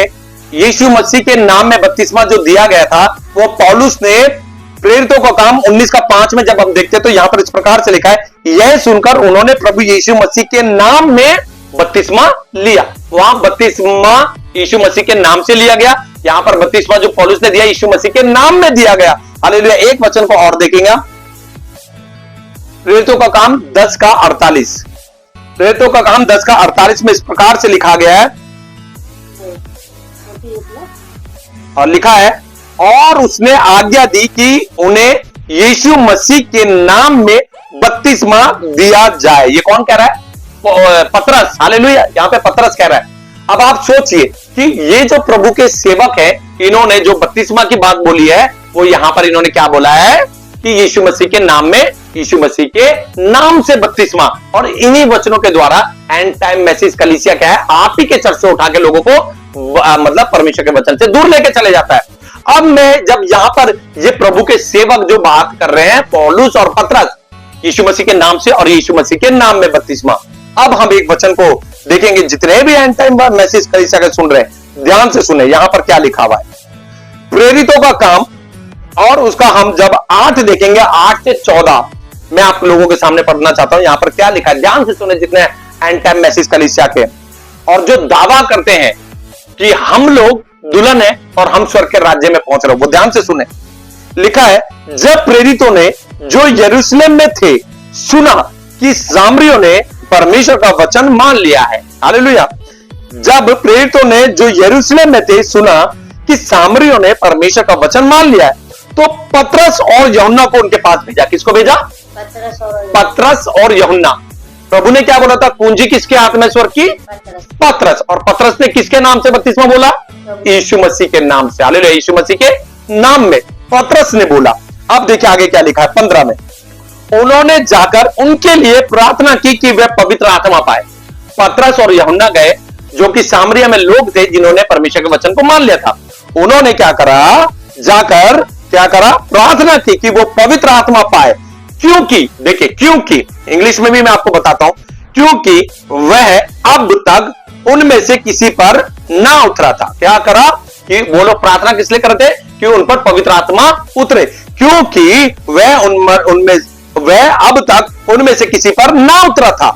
यीशु मसीह के नाम में बपतिस्मा जो दिया गया था, वो पौलुस ने प्रेरितों का काम 19:5 में जब हम देखते हैं तो यहां पर इस प्रकार से लिखा है, यह सुनकर उन्होंने प्रभु यीशु मसीह के नाम में बपतिस्मा लिया। वहां बपतिस्मा यीशु मसीह के नाम से लिया गया, यहां पर बपतिस्मा जो पौलुस ने दिया यीशु मसीह के नाम में दिया गया। हालेलुया। एक वचन को और देखेंगे, प्रेरितों का काम 10:48। प्रेरितों का काम 10:48 में इस प्रकार से लिखा गया है, और लिखा है, और उसने आज्ञा दी कि उन्हें यीशु मसीह के नाम में बपतिस्मा दिया जाए। ये कौन कह रहा है? पतरस। हालेलुया। यहां पे पतरस कह रहा है। अब आप सोचिए कि ये जो प्रभु के सेवक है, इन्होंने जो बपतिस्मा की बात बोली है, वो यहां पर इन्होंने क्या बोला है कि यीशु मसीह के नाम में, यीशु मसीह के नाम से बपतिस्मा। और इन्हीं वचनों के द्वारा एंड टाइम मैसेज कलीसिया क्या है, आप ही के चर्च से उठा के लोगों को मतलब परमेश्वर के वचन से दूर लेके चले जाता है। अब मैं जब यहां पर ये प्रभु के सेवक जो बात कर रहे हैं, पौलुस और पतरस, यीशु मसीह के नाम से और यीशु मसीह के नाम में बपतिस्मा। अब हम एक वचन को देखेंगे, जितने भी एंड टाइम मैसेज कलीसिया के सुन रहे हैं, ध्यान से सुने। यहां पर क्या लिखा हुआ है, प्रेरितों का काम, और उसका हम जब 8 देखेंगे, 8 से 14 मैं आप लोगों के सामने पढ़ना चाहता हूं। यहां पर क्या लिखा है, ध्यान से सुने, जितने एंड टाइम मैसेज कलीसिया के और जो दावा करते हैं कि हम लोग दुल्हन है और हम स्वर्ग के राज्य में पहुंच रहे हो, वो ध्यान से सुने। लिखा है, जब प्रेरितों ने जो यरूशलेम में थे सुना कि सामरियों ने परमेश्वर का वचन मान लिया है। हालेलुया। जब प्रेरितों ने जो यरूशलेम में थे सुना कि सामरियों ने परमेश्वर का वचन मान लिया है, तो पतरस और यूहन्ना को उनके पास भेजा। किसको भेजा? पतरस और यूहन्ना। प्रभु ने क्या बोला था, कुंजी किसके हाथ में स्वर्ग की? पतरस। और पतरस ने किसके नाम से बपतिस्मा बोला? यीशु मसीह के नाम से। हालेलुया। यीशु मसीह के नाम में पतरस ने बोला। अब देखिए आगे क्या लिखा है 15 में, उन्होंने जाकर उनके लिए प्रार्थना की कि वे पवित्र आत्मा पाए। पतरस और यूहन्ना गए, जो कि सामरिया में लोग थे जिन्होंने परमेश्वर के वचन को मान लिया था। उन्होंने क्या करा, जाकर क्या करा, प्रार्थना की कि वो पवित्र आत्मा पाए। क्योंकि देखिए, क्योंकि इंग्लिश में भी मैं आपको बताता हूं, क्योंकि वह अब तक उनमें से किसी पर ना उतरा था। क्या करा कि वो लोग प्रार्थना किस लिए करते, कि उन पर पवित्र आत्मा उतरे, क्योंकि वह अब तक उनमें से किसी पर ना उतरा था।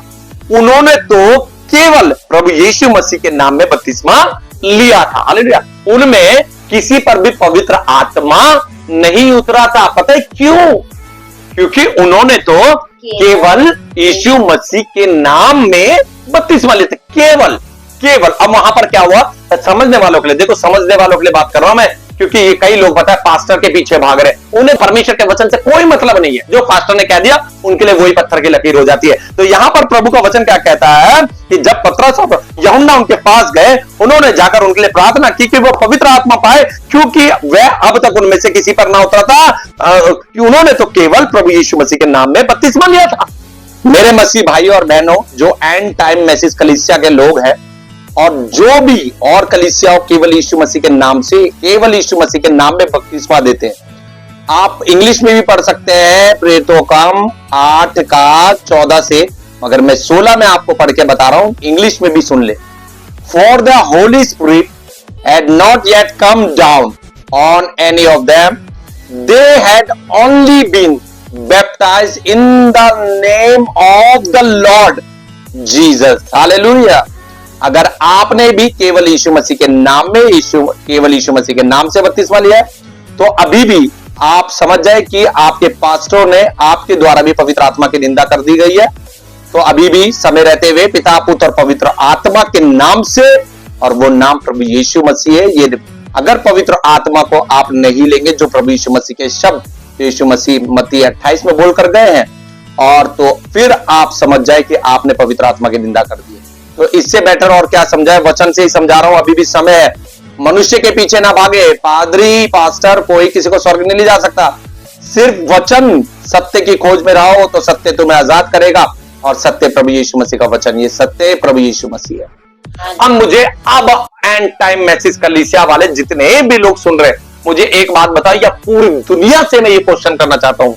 उन्होंने तो केवल प्रभु यीशु मसीह के नाम में बपतिस्मा लिया था। हालेलुया। उनमें किसी पर भी पवित्र आत्मा नहीं उतरा था। पता है क्यों? क्योंकि उन्होंने तो केवल यीशु मसीह के नाम में बपतिस्मा लेते, केवल। अब वहां पर क्या हुआ, समझने वालों के लिए, देखो समझने वालों के लिए बात कर रहा हूं मैं, क्योंकि ये कई लोग पता है पास्टर के पीछे भाग रहे, उन्हें परमेश्वर के वचन से कोई मतलब नहीं है। जो पास्टर ने कह दिया उनके लिए वही पत्थर की लकीर हो जाती है। तो यहां पर प्रभु का वचन क्या कहता है कि जब पतरस और यूहन्ना उनके पास गए, उन्होंने जाकर उनके लिए प्रार्थना की कि वो पवित्र आत्मा पाए, क्योंकि वह अब तक उनमें से किसी पर ना उतरा था। उन्होंने तो केवल प्रभु यीशु मसीह के नाम में बपतिस्मा लिया था। मेरे मसीह भाई और बहनों, जो एंड टाइम मैसेज कलीसिया के लोग हैं, और जो भी और कलीसिया केवल यीशु मसीह के नाम से, केवल यीशु मसीह के नाम में बपतिस्मा देते हैं। आप इंग्लिश में भी पढ़ सकते हैं, प्रेरितों का काम 8:14 से, मगर मैं 16 में आपको पढ़ के बता रहा हूं, इंग्लिश में भी सुन ले। For the Holy Spirit had not yet come down on any of them, they had only been baptized in the name of the Lord Jesus. Hallelujah. अगर आपने भी केवल यीशु मसीह के नाम में केवल यीशु मसीह के नाम से बपतिस्मा लिया है, तो अभी भी आप समझ जाए कि आपके पास्टर ने आपके द्वारा भी पवित्र आत्मा की निंदा कर दी गई है। तो अभी भी समय रहते हुए पिता, पुत्र और पवित्र आत्मा के नाम से, और वो नाम प्रभु यीशु मसीह है। ये अगर पवित्र आत्मा को आप नहीं लेंगे, जो प्रभु यीशु मसीह के शब्द यीशु मसीह मत्ती 28 में बोल कर गए हैं, और तो फिर आप समझ जाए कि आपने पवित्र आत्मा की निंदा कर दी है। तो इससे बेटर और क्या समझाए, वचन से ही समझा रहा हूं। अभी भी समय है, मनुष्य के पीछे ना भागे। पादरी, पास्टर, कोई किसी को स्वर्ग नहीं ले जा सकता। सिर्फ वचन, सत्य की खोज में रहो तो सत्य तुम्हें आजाद करेगा, और सत्य प्रभु यीशु मसीह का वचन, ये सत्य प्रभु यीशु मसीह है। अब मुझे अब एंड टाइम मैसेज कलीसिया वाले जितने भी लोग सुन रहे हैं, मुझे एक बात बताओ, या पूरी दुनिया से मैं ये क्वेश्चन करना चाहता हूं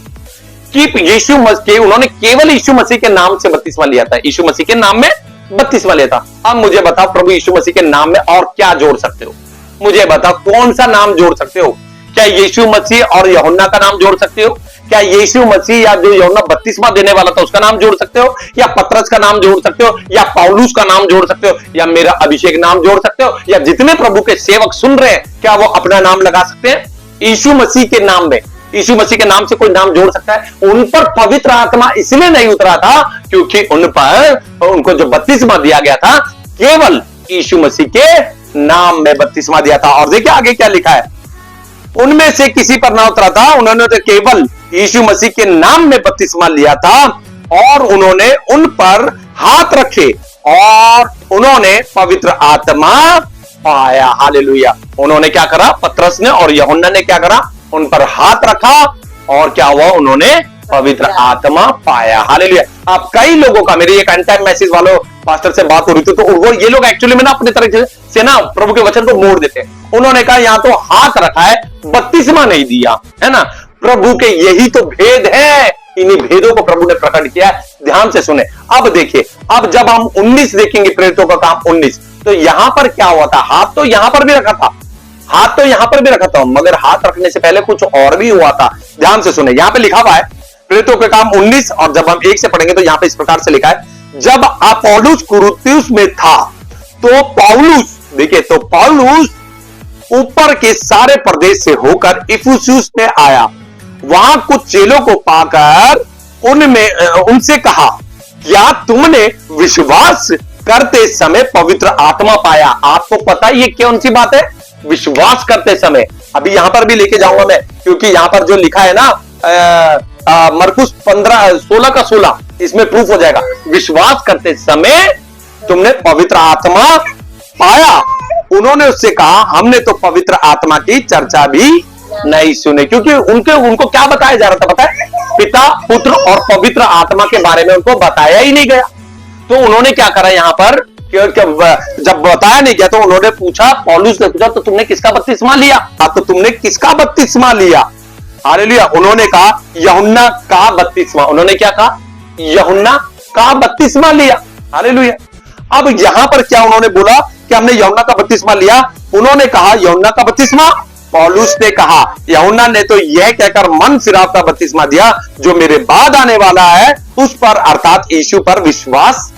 कि यीशु मसीह, उन्होंने केवल यीशु मसीह के नाम से बपतिस्मा लिया था, यीशु मसीह के नाम में बपतिस्मा लिया था। अब मुझे बताओ, प्रभु यीशु मसीह के नाम में और क्या जोड़ सकते हो? मुझे बताओ, कौन सा नाम जोड़ सकते हो? क्या यीशु मसीह और यूहन्ना का नाम जोड़ सकते हो? क्या यीशु मसीह या जो यूहन्ना बपतिस्मा देने वाला था उसका नाम जोड़ सकते हो? या पतरस का नाम जोड़ सकते हो? या पौलुस का नाम जोड़ सकते हो? या मेरा अभिषेक नाम जोड़ सकते हो? या जितने प्रभु के सेवक सुन रहे हैं, क्या वो अपना नाम लगा सकते हैं? यीशु मसीह के नाम में, यीशु मसीह के नाम से कोई नाम जोड़ सकता है? उन पर पवित्र आत्मा इसलिए नहीं उतरा था क्योंकि उन पर, उनको जो बपतिस्मा दिया गया था, केवल यीशु मसीह के नाम में बपतिस्मा दिया था। और देखिए आगे क्या लिखा है, उनमें से किसी पर ना उतरा था, उन्होंने तो केवल यीशु मसीह के नाम में बपतिस्मा लिया था, और उन्होंने उन पर हाथ रखे और उन्होंने पवित्र आत्मा पाया। हालेलुया। उन्होंने क्या करा? पतरस ने और यूहन्ना ने क्या करा? उन पर हाथ रखा, और क्या हुआ? उन्होंने पवित्र आत्मा पाया। हालेलुया। अब कई लोगों का, मेरी एक एंड टाइम मैसेज वालों पास्टर से बात हो रही थी, तो वो ये लोग एक्चुअली में ना अपने तरह से ना प्रभु के वचन को मोड़ देते हैं। उन्होंने कहा यहां तो हाथ रखा है, बपतिस्मा नहीं दिया है ना। प्रभु के यही तो भेद है, इन्हीं भेदों को प्रभु ने प्रकट किया है। ध्यान से सुने। अब देखिए, अब जब हम 19 देखेंगे, प्रेरितों का काम 19, तो यहां पर क्या हुआ था? हाथ तो यहां पर भी रखा था, हाथ तो यहां पर भी रखा था, मगर हाथ रखने से पहले कुछ और भी हुआ था। ध्यान से सुने, यहां पे लिखा हुआ है प्रेरितों के काम 19, और जब हम 1 से पढ़ेंगे तो यहां पे इस प्रकार से लिखा है, जब अपोल्लोस कुरिन्थुस में था, तो पौलुस, देखिए, तो पौलुस ऊपर के सारे प्रदेश से होकर इफिसुस में आया। वहां कुछ चेलों को पाकर उनसे कहा, क्या तुमने विश्वास करते समय पवित्र आत्मा पाया? आपको पता है ये कौन सी बात है? विश्वास करते समय। अभी यहां पर भी लेके जाऊंगा मैं, क्योंकि यहां पर जो लिखा है ना, मरकुस 16 का 16, इसमें प्रूफ हो जाएगा। विश्वास करते समय तुमने पवित्र आत्मा पाया। उन्होंने उससे कहा, हमने तो पवित्र आत्मा की चर्चा भी नहीं सुने, क्योंकि उनको क्या बताया जा रहा था? पता है? पिता, पुत्र और पवित्र आत्मा के बारे में उनको बताया ही नहीं गया। तो उन्होंने क्या करा यहां पर, जब बताया नहीं गया तो उन्होंने पूछा, पौलुस ने पूछा, तो तुमने किसका बपतिस्मा लिया? तो तुमने किसका बपतिस्मा लिया? हालेलुया। उन्होंने कहा यूहन्ना का बपतिस्मा। उन्होंने क्या कहा? यूहन्ना का बपतिस्मा लिया। हालेलुया। अब यहां पर क्या उन्होंने बोला कि हमने यूहन्ना का बपतिस्मा लिया? उन्होंने कहा यूहन्ना का बपतिस्मा। पौलुस ने कहा, यूहन्ना ने तो यह कहकर मन फिराव का बपतिस्मा दिया, जो मेरे बाद आने वाला है उस पर, अर्थात यीशु पर विश्वास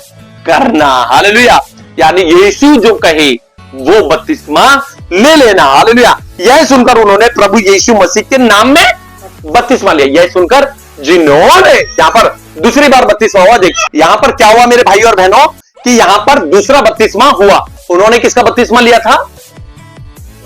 करना। हालेलुया। यानी यीशु जो कहे वो बपतिस्मा ले लेना। हालेलुया। यह सुनकर उन्होंने प्रभु यीशु मसीह के नाम में बपतिस्मा लिया। यह सुनकर जिन्होंने, यहां पर दूसरी बार बपतिस्मा हुआ। देख यहां पर क्या हुआ मेरे भाई और बहनों, कि यहां पर दूसरा बपतिस्मा हुआ। उन्होंने किसका बपतिस्मा लिया था?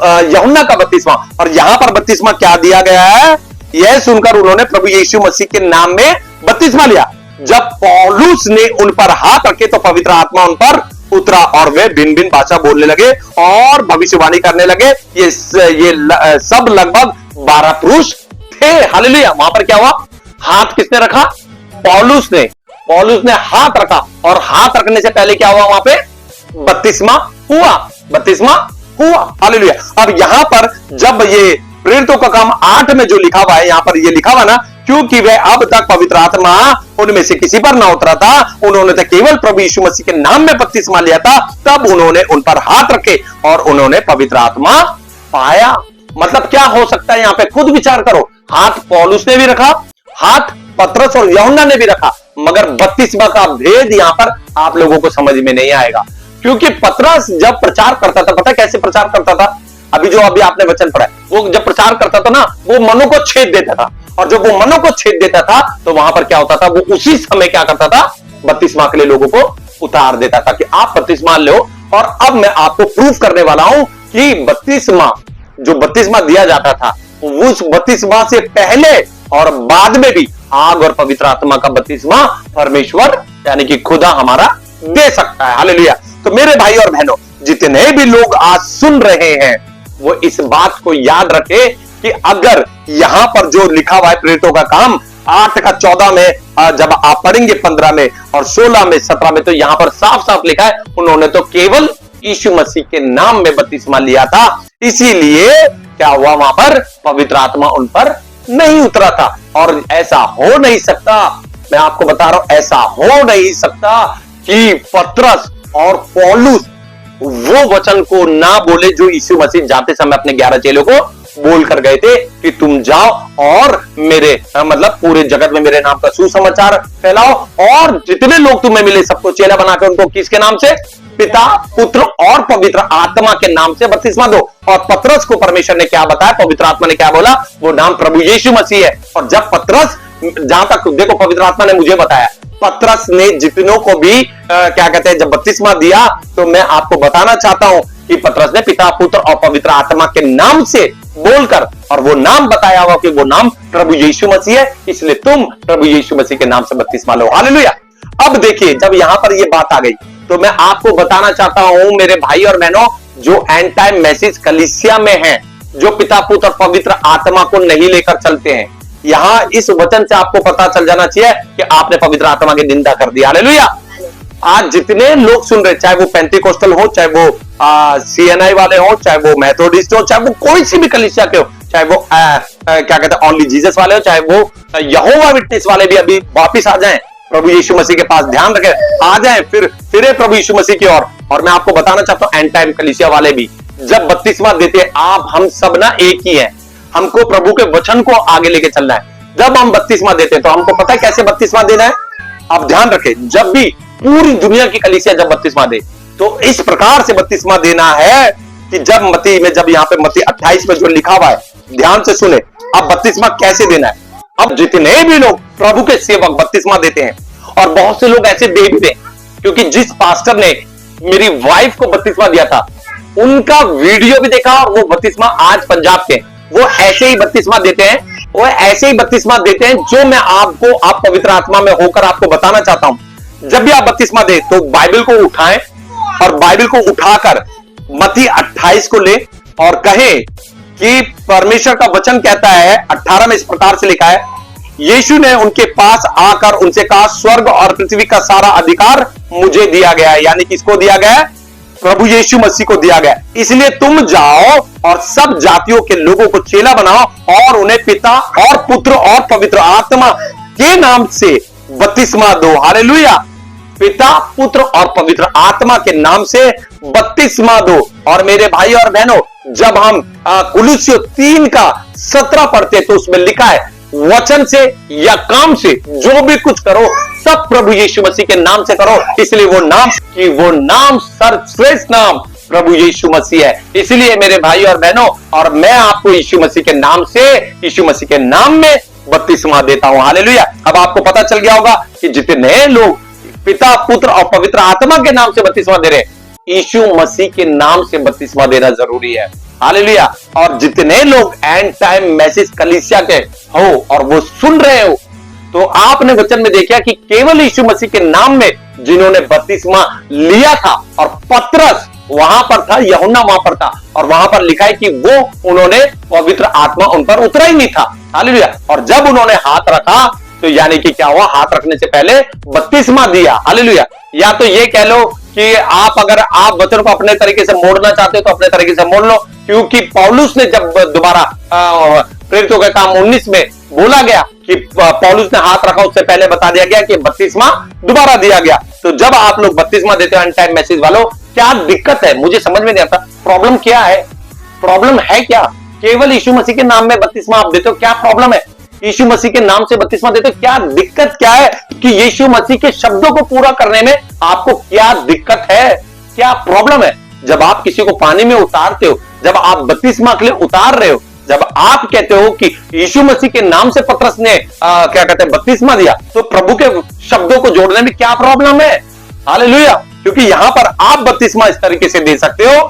यूहन्ना का बपतिस्मा। और यहां पर बपतिस्मा क्या दिया गया है? यह सुनकर उन्होंने प्रभु यीशु मसीह के नाम में बपतिस्मा लिया। जब पौलुस ने उन पर हाथ रखे तो पवित्र आत्मा उन पर उतरा, और वे भिन्न भिन्न भाषा बोलने लगे और भविष्यवाणी करने लगे। ये सब लगभग 12 पुरुष थे। हालेलुया। वहां पर क्या हुआ? हाथ किसने रखा? पौलुस ने। पौलुस ने हाथ रखा, और हाथ रखने से पहले क्या हुआ? वहां पे बपतिस्मा हुआ। बपतिस्मा हुआ। हालेलुया। अब यहां पर जब ये प्रेरितों का काम 8 में जो लिखा हुआ है, यहां पर ये लिखा हुआ ना, क्योंकि वे अब तक पवित्र आत्मा उनमें से किसी पर ना उतरा था, उन्होंने तो केवल प्रभु यीशु मसीह के नाम में बपतिस्मा लिया था, तब उन्होंने उन पर हाथ रखे और उन्होंने पवित्र आत्मा पाया। मतलब क्या हो सकता है यहां पे? खुद विचार करो। हाथ पौलुस ने भी रखा, हाथ पतरस और यूहन्ना ने भी रखा, मगर बपतिस्मा का भेद यहां पर आप लोगों को समझ में नहीं आएगा। क्योंकि पतरस जब प्रचार करता था, पता है कैसे प्रचार करता था? अभी आपने वचन पढ़ा है, वो जब प्रचार करता था ना, वो मनों को छेद देता था, और जब वो मनों को छेद देता था तो वहां पर क्या होता था, वो उसी समय क्या करता था, बपतिस्मा के लिए लोगों को उतार देता था कि आप बपतिस्मा लो। और अब मैं आपको प्रूफ करने वाला हूं कि बपतिस्मा दिया जाता था, उस बपतिस्मा से पहले और बाद में भी आग और पवित्र आत्मा का बपतिस्मा परमेश्वर यानी कि खुदा हमारा दे सकता है। हालेलुया। तो मेरे भाई और बहनों, जितने भी लोग आज सुन रहे हैं वो इस बात को याद रखे कि अगर यहां पर जो लिखा हुआ है प्रेरितों का काम 8:14 में, जब आप पढ़ेंगे 15 में और 16 में 17 में, तो यहां पर साफ साफ लिखा है उन्होंने तो केवल यीशु मसीह के नाम में बपतिस्मा लिया था, इसीलिए क्या हुआ, वहां पर पवित्र आत्मा उन पर नहीं उतरा था। और ऐसा हो नहीं सकता, मैं आपको बता रहा हूं, ऐसा हो नहीं सकता कि पतरस और पौलुस वो वचन को ना बोले जो यीशु मसीह जाते समय अपने 11 चेलों को बोल कर गए थे कि तुम जाओ और मेरे मतलब पूरे जगत में मेरे नाम का सुसमाचार फैलाओ, और जितने लोग तुम्हें मिले सबको चेला बनाकर उनको किसके नाम से, पिता, पुत्र और पवित्र आत्मा के नाम से बपतिस्मा दो। और पतरस को परमेश्वर ने क्या बताया, पवित्र आत्मा ने क्या बोला, वो नाम प्रभु यीशु मसीह है। और जब पतरस, जहां तक देखो पवित्र आत्मा ने मुझे बताया, पतरस ने जितनों को भी क्या कहते हैं जब बपतिस्मा दिया, तो मैं आपको बताना चाहता हूं कि पतरस ने पिता, पुत्र और पवित्र आत्मा के नाम से बोलकर, और वो नाम बताया हुआ कि वो नाम प्रभु यीशु मसीह है, इसलिए तुम प्रभु यीशु मसीह के नाम से बपतिस्मा लो। हालेलुया। अब देखिए, जब यहां पर ये बात आ गई तो मैं आपको बताना चाहता हूं मेरे भाई और बहनों, जो एंड टाइम मैसेज कलीसिया में है, जो पिता, पुत्र और पवित्र आत्मा को नहीं लेकर चलते हैं, यहां इस वचन से आपको पता चल जाना चाहिए कि आपने पवित्र आत्मा की निंदा कर दी। हालेलुया। आज जितने लोग सुन रहे, चाहे वो पेंटिकोस्टल हो, चाहे वो CNI वाले हो, चाहे वो मेथोडिस्ट हो, चाहे वो कोई सी भी कलीसिया के हो, चाहे वो क्या कहते हैं ओनली जीसस वाले हो, चाहे वो यहोवा विटनेस वाले भी अभी वापिस आ जाएं प्रभु यीशु मसीह के पास, ध्यान रखें, आ जाएं फिर प्रभु यीशु मसीह की ओर। और मैं आपको बताना चाहता हूं एंड टाइम कलीसिया वाले भी जब बपतिस्मा देते हैं, आप हम सब ना एक ही हैं, हमको प्रभु के वचन को आगे लेके चलना है। जब हम बपतिस्मा देते हैं तो हमको पता है कैसे बपतिस्मा देना है। आप ध्यान रखें, जब भी पूरी दुनिया की कलीसिया जब बपतिस्मा दे तो इस प्रकार से बपतिस्मा देना है कि जब मत्ती में, जब यहां पे मत्ती 28 में जो लिखा हुआ है, ध्यान से सुने, अब बपतिस्मा कैसे देना है। अब जितने भी लोग प्रभु के सेवक बपतिस्मा देते हैं, और बहुत से लोग ऐसे दे भी दे, क्योंकि जिस पास्टर ने मेरी वाइफ को बपतिस्मा दिया था उनका वीडियो भी देखा, और वो बपतिस्मा आज पंजाब के, वो ऐसे ही बपतिस्मा देते हैं, वो ऐसे ही बपतिस्मा देते हैं जो मैं आपको, आप पवित्र आत्मा में होकर आपको बताना चाहता हूं। जब भी आप बपतिस्मा दे तो बाइबल को उठाएं, और बाइबल को उठाकर मत्ती 28 को ले और कहें कि परमेश्वर का वचन कहता है, 18 में इस प्रकार से लिखा है, यीशु ने उनके पास आकर उनसे कहा, स्वर्ग और पृथ्वी का सारा अधिकार मुझे दिया गया है। यानी किसको दिया गया है? प्रभु यीशु मसीह को दिया गया। इसलिए तुम जाओ और सब जातियों के लोगों को चेला बनाओ और उन्हें पिता और पुत्र और पवित्र आत्मा के नाम से बपतिस्मा दो। हालेलुया। पिता, पुत्र और पवित्र आत्मा के नाम से बपतिस्मा दो। और मेरे भाई और बहनों, जब हम कुलुस्सियों 3:17 पढ़ते तो उसमें लिखा है, वचन से या काम से जो भी कुछ करो सब प्रभु यीशु मसीह के नाम से करो। इसलिए वो नाम सर्वश्रेष्ठ नाम प्रभु यीशु मसीह है। इसलिए मेरे भाई और बहनों, और मैं आपको यीशु मसीह के नाम से, यीशु मसीह के नाम में बपतिस्मा देता हूं। हालेलुया। अब आपको पता चल गया होगा कि जितने लोग पिता, पुत्र और पवित्र आत्मा के नाम से बपतिस्मा दे रहे, यीशु मसीह के नाम से बपतिस्मा देना जरूरी है। हालेलुया। और जितने लोग एंड टाइम मैसेज कलीसिया के हो और वो सुन रहे हो, तो आपने वचन में देखा कि केवल यीशु मसीह के नाम में जिन्होंने बपतिस्मा लिया था, और पतरस वहां पर था, यूहन्ना वहां पर था, और वहां पर लिखा है कि उन्होंने पवित्र आत्मा उन पर उतरा ही नहीं था। हालेलुया। और जब उन्होंने हाथ रखा तो यानी कि क्या हुआ, हाथ रखने से पहले बपतिस्मा दिया। हालेलुया। या तो ये कह लो कि अगर आप वचन को अपने तरीके से मोड़ना चाहते हो तो अपने तरीके से मोड़ लो, क्योंकि पौलुस ने जब दोबारा प्रेरितों के काम 19 में बोला गया कि पौलुस ने हाथ रखा, उससे पहले बता दिया गया कि बपतिस्मा दोबारा दिया गया। तो जब आप लोग बपतिस्मा देते हो एंड टाइम मैसेज वालों, क्या दिक्कत है? मुझे समझ में नहीं आता, प्रॉब्लम क्या है? प्रॉब्लम है क्या? केवल यीशु मसीह के नाम में बपतिस्मा आप देते हो, क्या प्रॉब्लम है? यीशु मसीह के नाम से बपतिस्मा देते हो, क्या दिक्कत क्या है? कि यीशु मसीह के शब्दों को पूरा करने में आपको क्या दिक्कत है? क्या प्रॉब्लम है? जब आप किसी को पानी में उतारते हो, जब आप बपतिस्मा के लिए उतार रहे हो, जब आप कहते हो कि यीशु मसीह के नाम से पतरस ने क्या कहते हैं बपतिस्मा दिया, तो प्रभु के शब्दों को जोड़ने में क्या प्रॉब्लम है? हालेलुया। क्योंकि यहां पर आप बपतिस्मा इस तरीके से दे सकते हो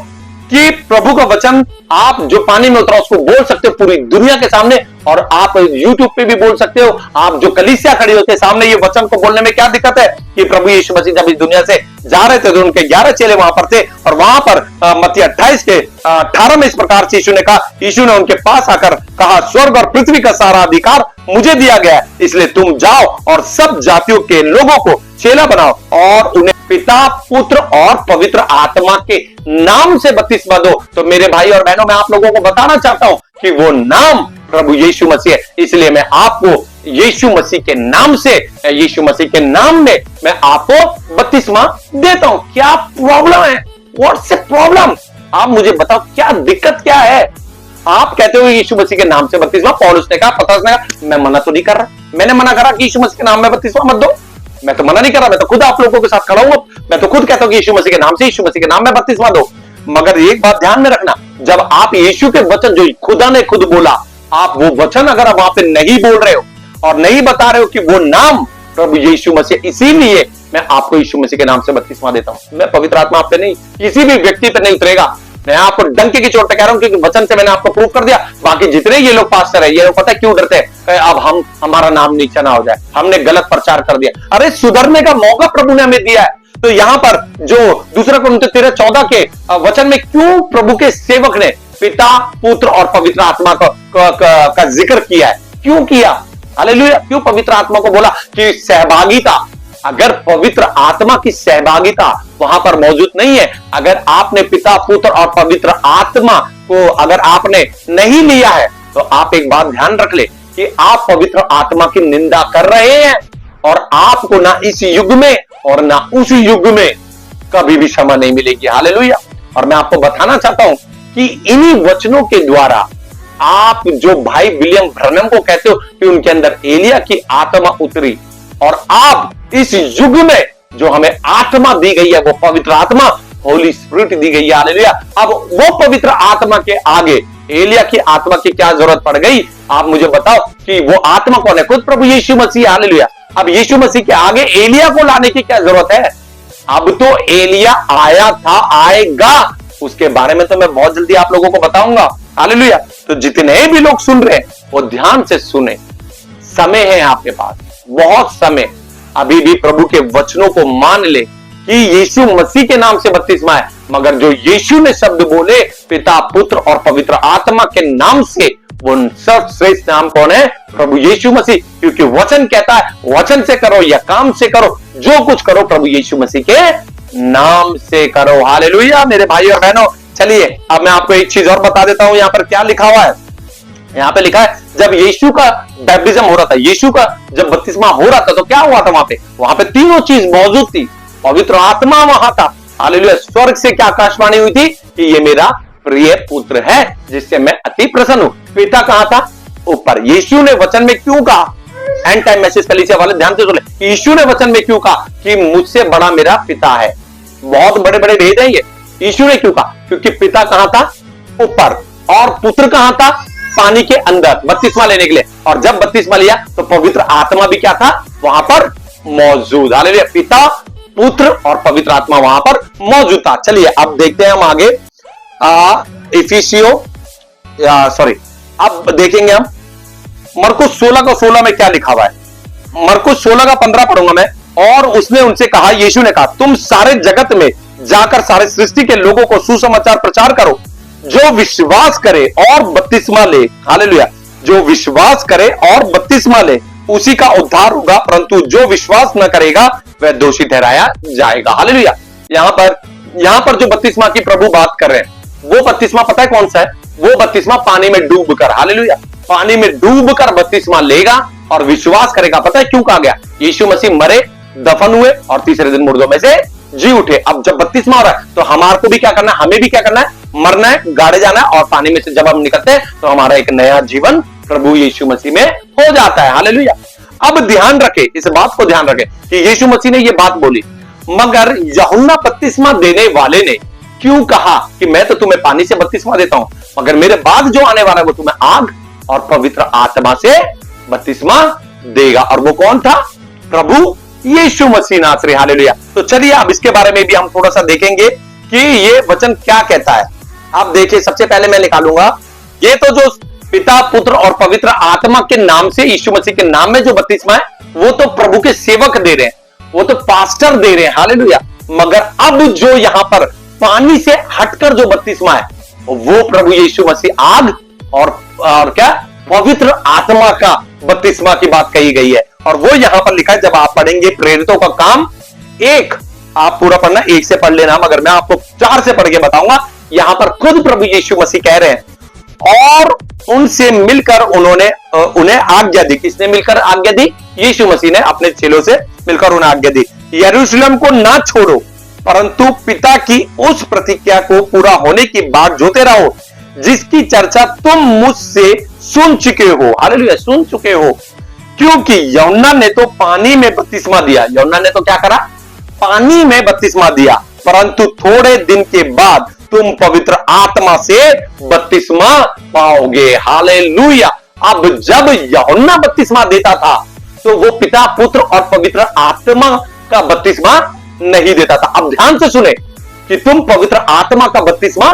कि प्रभु का वचन आप जो पानी में उतरा उसको बोल सकते हो पूरी दुनिया के सामने, और आप YouTube पे भी बोल सकते हो। आप जो कलीसिया खड़ी होते सामने ये वचन को बोलने में क्या दिक्कत है? कि प्रभु यीशु मसीह जब इस दुनिया से जा रहे थे तो उनके 11 चेले वहां पर थे, और वहां पर मत्ती 28 के 18 में इस प्रकार से यीशु ने कहा, यीशु ने उनके पास आकर कहा, स्वर्ग और पृथ्वी का सारा अधिकार मुझे दिया गया है, इसलिए तुम जाओ और सब जातियों के लोगों को चेला बनाओ और उन्हें पिता, पुत्र और पवित्र आत्मा के नाम से बपतिस्मा दो। तो मेरे भाई और बहनों, मैं आप लोगों को बताना चाहता हूं कि वो नाम प्रभु यीशु मसीह है, इसलिए मैं आपको यीशु मसीह के नाम से, यीशु मसीह के नाम में मैं आपको बपतिस्मा देता हूं। क्या प्रॉब्लम है? What's the problem? आप मुझे बताओ, क्या दिक्कत क्या है? आप कहते हो यीशु मसीह के नाम से बपतिस्मा, पौलुस ने कहा, पतरस ने कहा, मैं मना तो नहीं कर रहा, मैंने मना करा कि यीशु मसीह के नाम में बपतिस्मा मत दो, मैं तो मना नहीं कर रहा, मैं तो खुद आप लोगों के साथ खड़ा हूं, मैं तो खुद कहता हूं कि यीशु मसीह के नाम से, यीशु मसीह के नाम में बपतिस्मा दो। मगर एक बात ध्यान में रखना, जब आप यीशु के वचन जो खुदा ने खुद बोला, आप वो वचन अगर आप वहां पे नहीं बोल रहे हो और नहीं बता रहे हो कि वो नाम प्रभु यीशु मसीह, इसीलिए मैं आपको यीशु मसीह के नाम से बपतिस्मा देता हूं। मैं पवित्र आत्मा आप पे नहीं, किसी भी व्यक्ति पे नहीं उतरेगा। मैं आपको डंके की चोट पे कह रहा हूं, क्योंकि वचन से मैंने आपको प्रूव कर दिया। बाकी जितने ये लोग पास्टर है, ये लोग पता है क्यों डरते हैं? अब हमारा नाम नीचा ना हो जाए, हमने गलत प्रचार कर दिया। अरे सुधरने का मौका प्रभु ने हमें दिया है। तो यहां पर जो 2 कुरिन्थियों 13:14 के वचन में क्यों प्रभु के सेवक ने पिता, पुत्र और पवित्र आत्मा का जिक्र किया है? क्यों किया? हालेलुया। क्यों पवित्र आत्मा को बोला कि सहभागिता? अगर पवित्र आत्मा की सहभागिता वहां पर मौजूद नहीं है, अगर आपने पिता, पुत्र और पवित्र आत्मा को अगर आपने नहीं लिया है, तो आप एक बात ध्यान रख ले कि आप पवित्र आत्मा की निंदा कर रहे हैं, और आपको ना इस युग में और ना उस युग में कभी भी क्षमा नहीं मिलेगी। हालेलुया। और मैं आपको बताना चाहता हूं कि इन्हीं वचनों के द्वारा आप जो भाई विलियम ब्रनम को कहते हो कि उनके अंदर एलिया की आत्मा उतरी, और आप इस युग में जो हमें आत्मा दी गई है, वो पवित्र आत्मा, होली स्पिरिट दी गई है। हालेलुया। अब वो पवित्र आत्मा के आगे एलिया की आत्मा की क्या जरूरत पड़ गई? आप मुझे बताओ कि वो आत्मा कौन है? खुद प्रभु यीशु मसीह। हालेलुया। अब यीशु मसीह के आगे एलिया को लाने की क्या जरूरत है? अब तो एलिया आया था, आएगा, उसके बारे में तो मैं बहुत जल्दी आप लोगों को बताऊंगा। हालेलुया। तो जितने भी लोग सुन रहे हैं वो ध्यान से सुने, समय है आपके पास, बहुत समय। अभी भी प्रभु के वचनों को मान ले कि यीशु मसीह के नाम से बपतिस्मा है, मगर जो यीशु ने शब्द बोले पिता, पुत्र और पवित्र आत्मा के नाम से, वो सर्वश्रेष्ठ नाम कौन है? प्रभु यीशु मसीह। क्योंकि वचन कहता है, वचन से करो या काम से करो, जो कुछ करो प्रभु यीशु मसीह के नाम से करो। हालेलुया। मेरे भाई और बहनों, चलिए अब मैं आपको एक चीज और बता देता हूं। यहां पर क्या लिखा हुआ है? यहां पे लिखा है, जब यीशु का बैप्टिज्म हो रहा था, यीशु का जब बपतिस्मा हो रहा था, तो क्या हुआ था वहां पे तीनों चीज मौजूद थी। पवित्र आत्मा वहां था। हालेलुया। स्वर्ग से क्या आकाशवाणी हुई थी कि ये मेरा प्रिय पुत्र है जिससे मैं अति प्रसन्न हूं। पिता कहां था? ऊपर। यीशु ने वचन में क्यों कहा? एंड टाइम मैसेज कलीसिया वाले ध्यान से सुने। यीशु ने वचन में क्यों कहा कि मुझसे बड़ा मेरा पिता है? बहुत बड़े बड़े भेद है ये। यीशु ने क्यों कहा? क्योंकि पिता कहां था? ऊपर। और पुत्र कहां था? पानी के अंदर, बपतिस्मा लेने के लिए। और जब बपतिस्मा लिया तो पवित्र आत्मा भी क्या था? वहां पर मौजूद। हालेलुया। पिता, पुत्र और पवित्र आत्मा वहां पर मौजूद था। चलिए अब देखते हैं हम आगे अब देखेंगे हम मरकुस 16:16 में क्या लिखा हुआ है। मरकुस 16:15 पढ़ूंगा मैं। और उसने उनसे कहा, यीशु ने कहा, तुम सारे जगत में जाकर सारे सृष्टि के लोगों को सुसमाचार प्रचार करो। जो विश्वास करे और बपतिस्मा ले, हालेलुया, जो विश्वास करे और बपतिस्मा ले उसी का उद्धार होगा, परंतु जो विश्वास न करेगा वह दोषी ठहराया जाएगा। हालेलुया। यहां पर जो बपतिस्मा की प्रभु बात कर रहे हैं, वो बपतिस्मा पता है कौन सा है? वो बपतिस्मा पानी में डूबकर, हालेलुया, पानी में डूबकर बपतिस्मा लेगा और विश्वास करेगा। पता है क्यों कहा गया? यीशु मसीह मरे, दफन हुए और तीसरे दिन मुर्दों में से जी उठे। अब जब बपतिस्मा हो रहा है तो हमारे को भी क्या करना है? हमें भी क्या करना है? मरना है, गाड़े जाना है, और पानी में से जब हम निकलते हैं तो हमारा एक नया जीवन प्रभु यीशु मसीह में हो जाता है। हालेलुया। अब ध्यान रखे, इस बात को ध्यान रखे कि यीशु मसीह ने यह बात बोली, मगर यूहन्ना बपतिस्मा देने वाले ने क्यों कहा कि मैं तो तुम्हें पानी से बपतिस्मा देता हूं, मगर मेरे बाद जो आने वाला है वो तुम्हें आग और पवित्र आत्मा से बपतिस्मा देगा। और वो कौन था? प्रभु यीशु मसीह नासरी। हालेलुया। तो चलिए अब इसके बारे में भी हम थोड़ा सा देखेंगे कि ये वचन क्या कहता है। आप देखिए, सबसे पहले मैं निकालूंगा, ये तो जो पिता पुत्र और पवित्र आत्मा के नाम से, यीशु मसीह के नाम में जो बपतिस्मा है वो तो प्रभु के सेवक दे रहे हैं, वो तो पास्टर दे रहे हैं। हालेलुया। मगर अब जो यहां पर पानी से हटकर जो बपतिस्मा है वो प्रभु यीशु मसीह आग और क्या, पवित्र आत्मा का बपतिस्मा की बात कही गई है। और वो यहां पर लिखा है, जब आप पढ़ेंगे प्रेरितों का काम 1, आप पूरा पढ़ना, 1 से पढ़ लेना, मगर मैं आपको 4 से पढ़ के बताऊंगा। यहां पर खुद प्रभु यीशु मसीह कह रहे हैं, और उनसे मिलकर उन्होंने उन्हें आज्ञा दी। किसने मिलकर आज्ञा दी? यीशु मसीह ने अपने चेलों से मिलकर उन्हें आज्ञा दी, यरूशलेम को ना छोड़ो, परंतु पिता की उस प्रतिज्ञा को पूरा होने की बात जोते रहो, जिसकी चर्चा तुम मुझसे सुन चुके हो। हालेलुया, सुन चुके हो। क्योंकि यूहन्ना ने तो पानी में बपतिस्मा दिया। यूहन्ना ने तो क्या करा? पानी में बपतिस्मा दिया, परंतु थोड़े दिन के बाद तुम पवित्र आत्मा से बपतिस्मा पाओगे। हालेलुया। अब जब यूहन्ना बपतिस्मा देता था तो वो पिता पुत्र और पवित्र आत्मा का बपतिस्मा नहीं देता था। अब ध्यान से सुने कि तुम पवित्र आत्मा का बपतिस्मा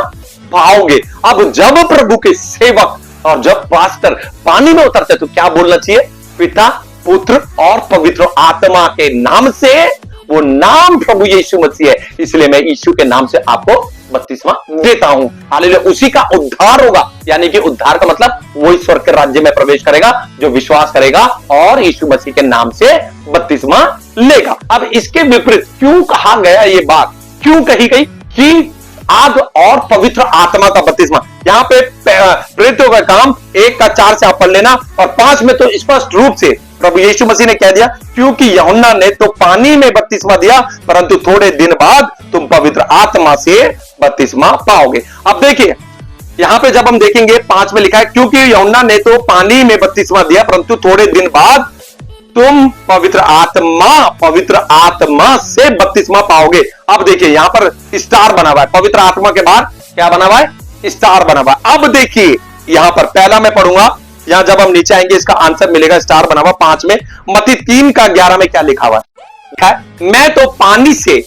पाओगे। अब जब प्रभु के सेवक और जब पास्टर पानी में उतरते तो क्या बोलना चाहिए? पिता पुत्र और पवित्र आत्मा के नाम से। वो नाम प्रभु यीशु मसीह है, इसलिए मैं यीशु के नाम से आपको बपतिस्मा देता हूं। हालेलुया। उसी का उद्धार होगा, यानी कि उद्धार का मतलब वो ईश्वर के राज्य में प्रवेश करेगा जो विश्वास करेगा और यीशु मसीह के नाम से बपतिस्मा लेगा। अब इसके विपरीत क्यों कहा गया? ये बात क्यों कही गई कि आग और पवित्र आत्मा का बपतिस्मा? यहां पे प्रेरितों का काम 1 का 4 से आप पढ़ लेना, और 5 में तो स्पष्ट रूप से प्रभु यीशु मसीह ने कह दिया, क्योंकि यूहन्ना ने तो पानी में बपतिस्मा दिया, परंतु थोड़े दिन बाद तुम पवित्र आत्मा से बपतिस्मा पाओगे। अब देखिए यहां पे जब हम देखेंगे 5 में लिखा है, क्योंकि यूहन्ना ने तो पानी में बपतिस्मा दिया, परंतु थोड़े दिन बाद तुम पवित्र आत्मा से बपतिस्मा पाओगे। अब देखिए यहां पर स्टार बना हुआ है, पवित्र आत्मा के बाद क्या बना हुआ है? स्टार बना हुआ है। अब देखिए यहां पर पहला मैं पढ़ूंगा, यहां जब हम नीचे आएंगे इसका आंसर मिलेगा, स्टार बना हुआ 5 में। मत्ती 3 का 11 में क्या लिखा हुआ है? मैं तो पानी से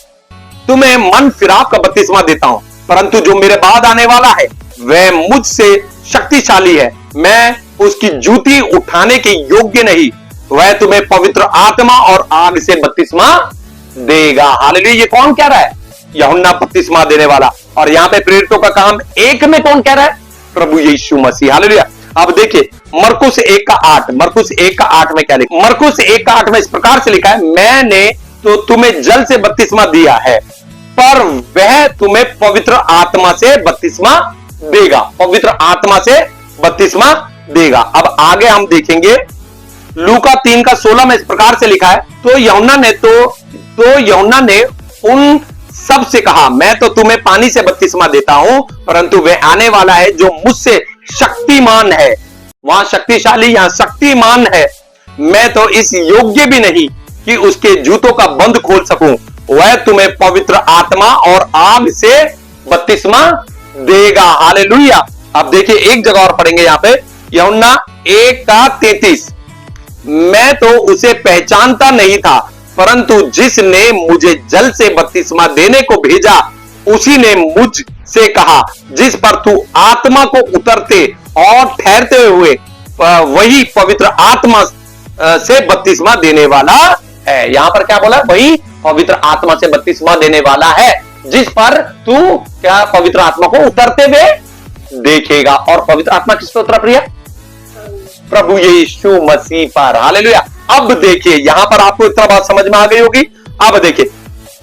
तुम्हें मन फिराव का बपतिस्मा देता हूं, परंतु जो मेरे बाद आने वाला है वह मुझसे शक्तिशाली है, मैं उसकी जूती उठाने के योग्य नहीं, वह तुम्हें पवित्र आत्मा और आग से बपतिस्मा देगा। हालेलुया। ये कौन कह रहा है? यूहन्ना बपतिस्मा देने वाला। और यहां पे प्रेरितों का काम 1 में कौन कह रहा है? प्रभु यीशु मसीह। हालेलुया। अब देखिए मरकुस 1 का 8, मरकुस 1 का 8 में क्या लिखा? मरकुस 1 का 8 में इस प्रकार से लिखा है, मैंने तो तुम्हें जल से बपतिस्मा दिया है, पर वह तुम्हें पवित्र आत्मा से बपतिस्मा देगा। पवित्र आत्मा से बपतिस्मा देगा। अब आगे हम देखेंगे लूका 3 का 16 में इस प्रकार से लिखा है, तो यूहन्ना ने उन सब से कहा, मैं तो तुम्हें पानी से बपतिस्मा देता हूं, परंतु वह आने वाला है जो मुझसे शक्तिमान है। वहां शक्तिशाली, यहां शक्तिमान है। मैं तो इस योग्य भी नहीं कि उसके जूतों का बंद खोल सकूं। वह तुम्हें पवित्र आत्मा और आग से बपतिस्मा देगा। हालेलुया। अब देखिए एक जगह और पढ़ेंगे यहां पे, यूहन्ना 1 का 33, मैं तो उसे पहचानता नहीं था, परंतु जिसने मुझे जल से बपतिस्मा देने को भेजा उसी ने मुझ से कहा, जिस पर तू आत्मा को उतरते और ठहरते हुए वही पवित्र आत्मा से बपतिस्मा देने वाला है। यहां पर क्या बोला? वही पवित्र आत्मा से बपतिस्मा देने वाला है, जिस पर तू क्या पवित्र आत्मा को उतरते हुए देखेगा। और पवित्र आत्मा किस पर उतरा प्रिया? प्रभु यीशु मसीह पर। हालेलुया। अब देखिए यहां पर आपको इतना बात समझ में आ गई होगी। अब देखिए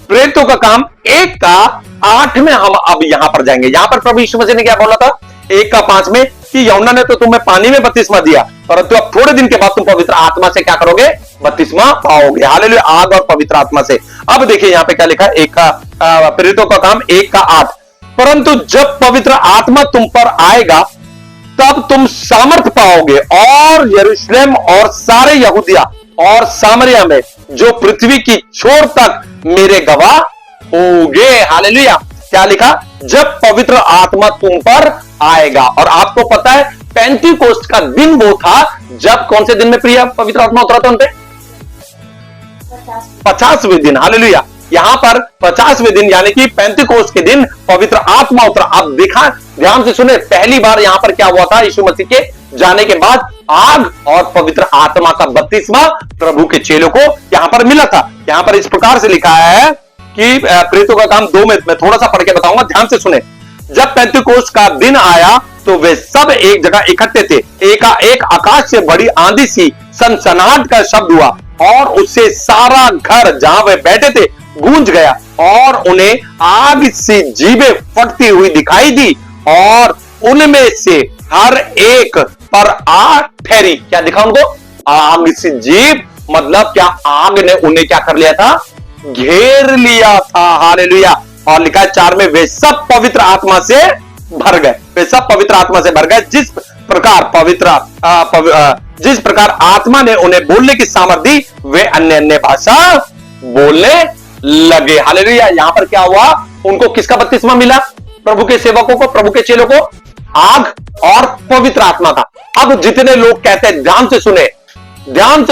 प्रेरितों का काम 1 का 8 में हम अब यहां पर जाएंगे। यहां पर प्रभु यीशु मसीह ने क्या बोला था? 1 का 5 में कि यूहन्ना ने तो तुम्हें पानी में बपतिस्मा दिया, परंतु अब थोड़े दिन के बाद तुम पवित्र आत्मा से क्या करोगे? बपतिस्मा पाओगे। हालेलुया। आग और पवित्र आत्मा से। अब देखिए यहां पे क्या लिखा है? 1 का प्रेरितों का काम 1 का 8, परंतु जब पवित्र आत्मा तुम पर आएगा तब तुम सामर्थ पाओगे और यरूशलेम और सारे यहूदिया और सामरिया में जो पृथ्वी की छोर तक मेरे गवाह होंगे। हालेलुया। क्या लिखा? जब पवित्र आत्मा तुम पर आएगा। और आपको पता है पेंटिकोस्ट का दिन वो था जब कौन से दिन में प्रिया पवित्र आत्मा उतरा था उन पे? 50वें दिन। हालेलुया। यहां पर 50वें दिन यानी कि पेंटिकोस्ट के दिन पवित्र आत्मा उतरा। आप देखा, ध्यान से सुने, पहली बार यहां पर क्या हुआ था? यीशु मसीह के जाने के बाद आग और पवित्र आत्मा का बपतिस्मा प्रभु के चेलों को यहां पर मिला था। यहां पर इस प्रकार से लिखा है कि प्रेरितों का काम 2 में मैं थोड़ा सा पढ़ के बताऊंगा, ध्यान से सुने। जब पेंटिकोस्ट का दिन आया तो वे सब एक जगह इकट्ठे थे। एकाएक आकाश से बड़ी आंधी सी सनसनाहट का शब्द हुआ और उससे सारा घर जहां वे बैठे थे गूंज गया और उन्हें आग सी जीभें फटती हुई दिखाई दी और उनमें से हर एक पर आग ठहरी। क्या दिखा उनको? आग सी जीभ। मतलब क्या? आग ने उन्हें क्या कर लिया था? घेर लिया था। हालेलुया। और लिखा है 4 में, वे सब पवित्र आत्मा से भर गए। वे सब पवित्र आत्मा से भर गए जिस प्रकार आत्मा ने उन्हें बोलने की सामर्थ्य दी, वे अन्य अन्य भाषा बोलने लगे। हालेलुया। यहां पर क्या हुआ? उनको किसका बपतिस्मा मिला? प्रभु के सेवकों को, प्रभु के चेलों को आग और पवित्र आत्मा का। अब जितने लोग कहते हैं, ध्यान से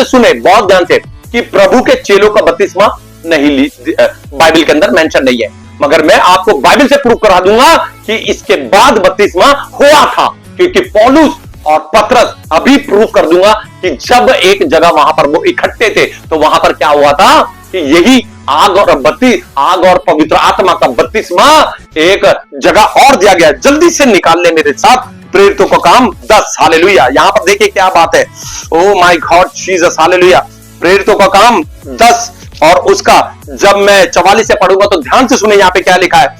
सुने, बहुत ध्यान से, कि प्रभु के चेलों का बपतिस्मा नहीं ली, बाइबल के अंदर मेंशन नहीं है, मगर मैं आपको बाइबल से प्रूव करा दूंगा कि इसके बाद बपतिस्मा हुआ था। क्योंकि पौलुस और पतरस अभी प्रूव कर दूंगा कि जब एक जगह वहां पर वो इकट्ठे थे तो वहां पर क्या हुआ था कि यही आग और पवित्र आत्मा का बपतिस्मा एक जगह और दिया गया। जल्दी से निकाल ले मेरे साथ प्रेरितों का काम 10। हालेलुया। यहां पर देखिए क्या बात है। Oh my God Jesus. Hallelujah. प्रेरितों का काम 10 और उसका जब मैं 44 से पढ़ूंगा तो ध्यान से सुने यहां पे क्या लिखा है।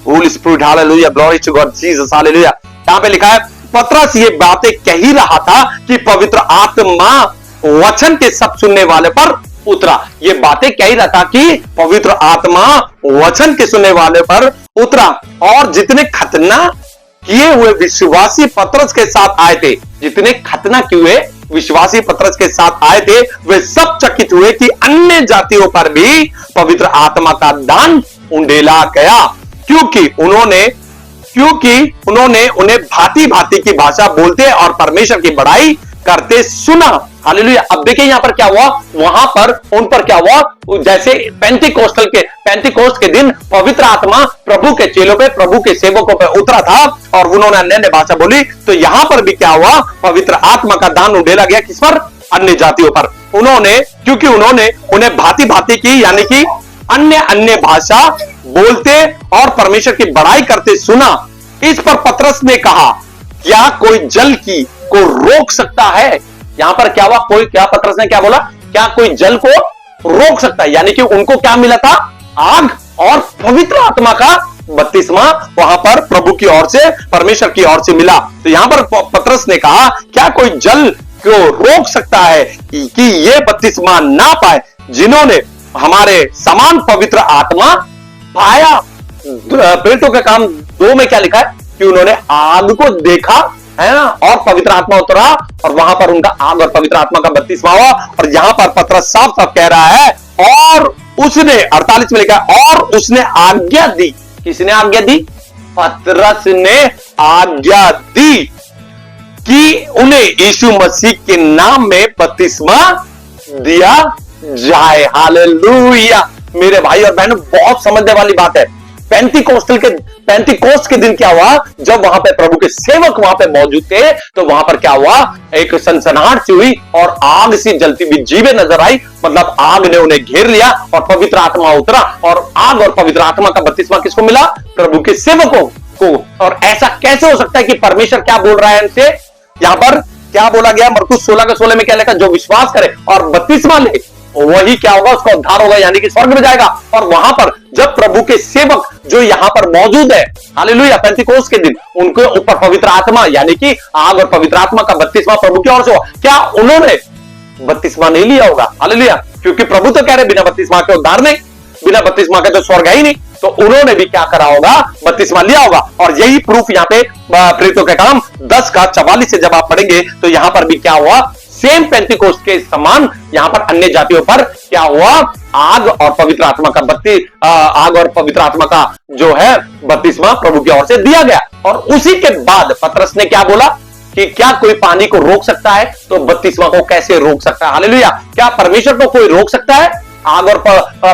Holy Spirit. Hallelujah. Glory to God Jesus. Hallelujah. यहां पे लिखा है, पतरस ये बातें कह ही रहा था कि पवित्र आत्मा वचन के सब सुनने वाले पर उतरा। ये बातें कह ही रहा था कि पवित्र आत्मा वचन के सुनने वाले पर उतरा और जितने खतना किए हुए विश्वासी पतरस के साथ आए थे, जितने खतना किए हुए विश्वासी पतरस के साथ आए थे, वे सब चकित हुए कि अन्य जातियों पर भी पवित्र आत्मा का दान उंडेला गया, क्योंकि उन्होंने उन्हें भांति भांति की भाषा बोलते और परमेश्वर की बड़ाई करते सुना। हालेलुया। अब देखिए यहां पर क्या हुआ, वहां पर उन पर क्या हुआ, जैसे पेंटिकोस्ट के दिन पवित्र आत्मा प्रभु के चेलों पे, प्रभु के सेवकों पे उतरा था और उन्होंने अन्य अन्य भाषा बोली, तो यहां पर भी क्या हुआ, पवित्र आत्मा का दान उंडेला गया। किस पर? अन्य जातियों पर। क्योंकि उन्होंने उन्हें भांति भांति की यानी कि अन्य अन्य भाषा बोलते और परमेश्वर की बड़ाई करते सुना। इस पर पतरस ने कहा, क्या कोई जल की को रोक सकता है? यहां पर क्या हुआ, पतरस ने क्या बोला, क्या कोई जल को रोक सकता है? यानी कि उनको क्या मिला था? आग और पवित्र आत्मा का बपतिस्मा वहां पर प्रभु की ओर से, परमेश्वर की ओर से मिला। तो यहां पर पतरस ने कहा, क्या कोई जल को रोक सकता है कि ये बपतिस्मा ना पाए जिन्होंने हमारे समान पवित्र आत्मा पाया? प्रेरितों का काम 2 में क्या लिखा है कि उन्होंने आग को देखा, है ना, और पवित्र आत्मा उतरा और वहां पर उनका आग और पवित्र आत्मा का बपतिस्मा हुआ। और यहां पर पतरस साफ साफ कह रहा है, और उसने 48 में लिखा है, और उसने आज्ञा दी। किसने आज्ञा दी? पतरस ने आज्ञा दी कि उन्हें यीशु मसीह के नाम में बपतिस्मा दिया जाए। हालेलुया। मेरे भाई और बहनों, बहुत समझने वाली बात है। पेंटिकोस्ट के दिन क्या हुआ, जब वहां पे प्रभु के सेवक वहां पे मौजूद थे, तो वहां पर क्या हुआ, एक सनसनाहट सी हुई और आग सी जलती हुई जीवें नजर आई। मतलब आग ने उन्हें घेर लिया और पवित्र आत्मा उतरा, और आग और पवित्र आत्मा का बपतिस्मा किसको मिला? प्रभु के सेवकों को। और ऐसा कैसे हो सकता है कि परमेश्वर क्या बोल रहा है इनसे? यहां पर क्या बोला गया? मरकुस 16:16 में क्या लिखा? जो विश्वास करे और बपतिस्मा ले, वही क्या होगा, उसका उद्धार होगा, यानी कि स्वर्ग में जाएगा। और वहां पर जब प्रभु के सेवक जो यहां पर मौजूद है, हालेलुया, पेंटिकोस्ट के दिन उनके ऊपर पवित्र आत्मा यानी कि आग और पवित्र आत्मा का बपतिस्मा प्रभु की ओर से हुआ, क्या उन्होंने बपतिस्मा नहीं लिया होगा? हालेलुया। क्योंकि प्रभु तो कह रहे बिना बपतिस्मा के उद्धार नहीं, बिना बपतिस्मा के तो स्वर्ग है ही नहीं। तो उन्होंने भी क्या करा होगा? बपतिस्मा लिया होगा। और यही प्रूफ यहां पे प्रेरितों के काम 10 का 44 से जब आप पढ़ेंगे तो यहां पर भी क्या हुआ, सेम पेंटिकोस्ट के समान यहां पर अन्य जातियों पर क्या हुआ, आग और पवित्र आत्मा का आग और पवित्र आत्मा का जो है बपतिस्मा प्रभु की ओर से दिया गया। और उसी के बाद पतरस ने क्या बोला कि क्या कोई पानी को रोक सकता है, तो बपतिस्मा को कैसे रोक सकता है। हालेलुया। क्या परमेश्वर को कोई रोक सकता है? आग और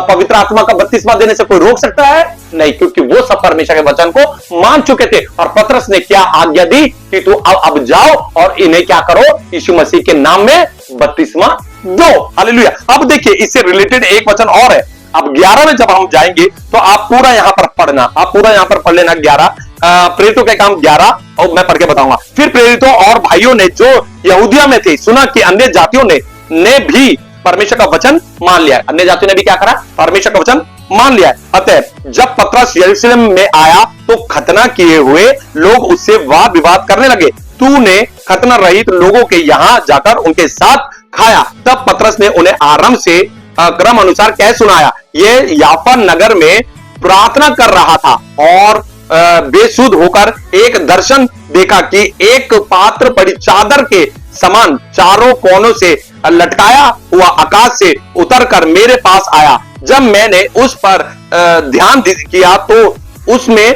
पवित्र आत्मा का बपतिस्मा देने से कोई रोक सकता है? नहीं, क्योंकि वो सब परमेश्वर के वचन को मान चुके थे। और पतरस ने क्या आज्ञा दी कि तू अब जाओ और इन्हें क्या करो, यीशु मसीह के नाम में बपतिस्मा दो। हालेलुया। अब देखिए इससे रिलेटेड एक वचन और है। अब 11 में जब हम जाएंगे तो आप पूरा यहां पर पढ़ना, आप पूरा यहां पर पढ़ लेना 11 प्रेरितों के काम 11, और मैं पढ़ के बताऊंगा। फिर प्रेरितों और भाइयों ने जो यहूदिया में थे सुना कि अन्य जातियों ने भी परमेश्वर का वचन मान लिया है। अन्य जातियों ने भी क्या करा, परमेश्वर का वचन मान लिया है। अतः जब पतरस यरूशलेम में आया तो खतना किए हुए लोग उससे वाद विवाद करने लगे। तूने खतना रहित लोगों के यहां जाकर उनके साथ खाया। तब पतरस ने उन्हें आरंभ से क्रम अनुसार कह सुनाया। ये याफा नगर में प्रार्थना कर रहा था और बेसुध होकर एक दर्शन देखा कि एक पात्र बड़ी चादर के समान चारों कोनों से लटकाया हुआ आकाश से उतरकर मेरे पास आया। जब मैंने उस पर ध्यान किया तो उसमें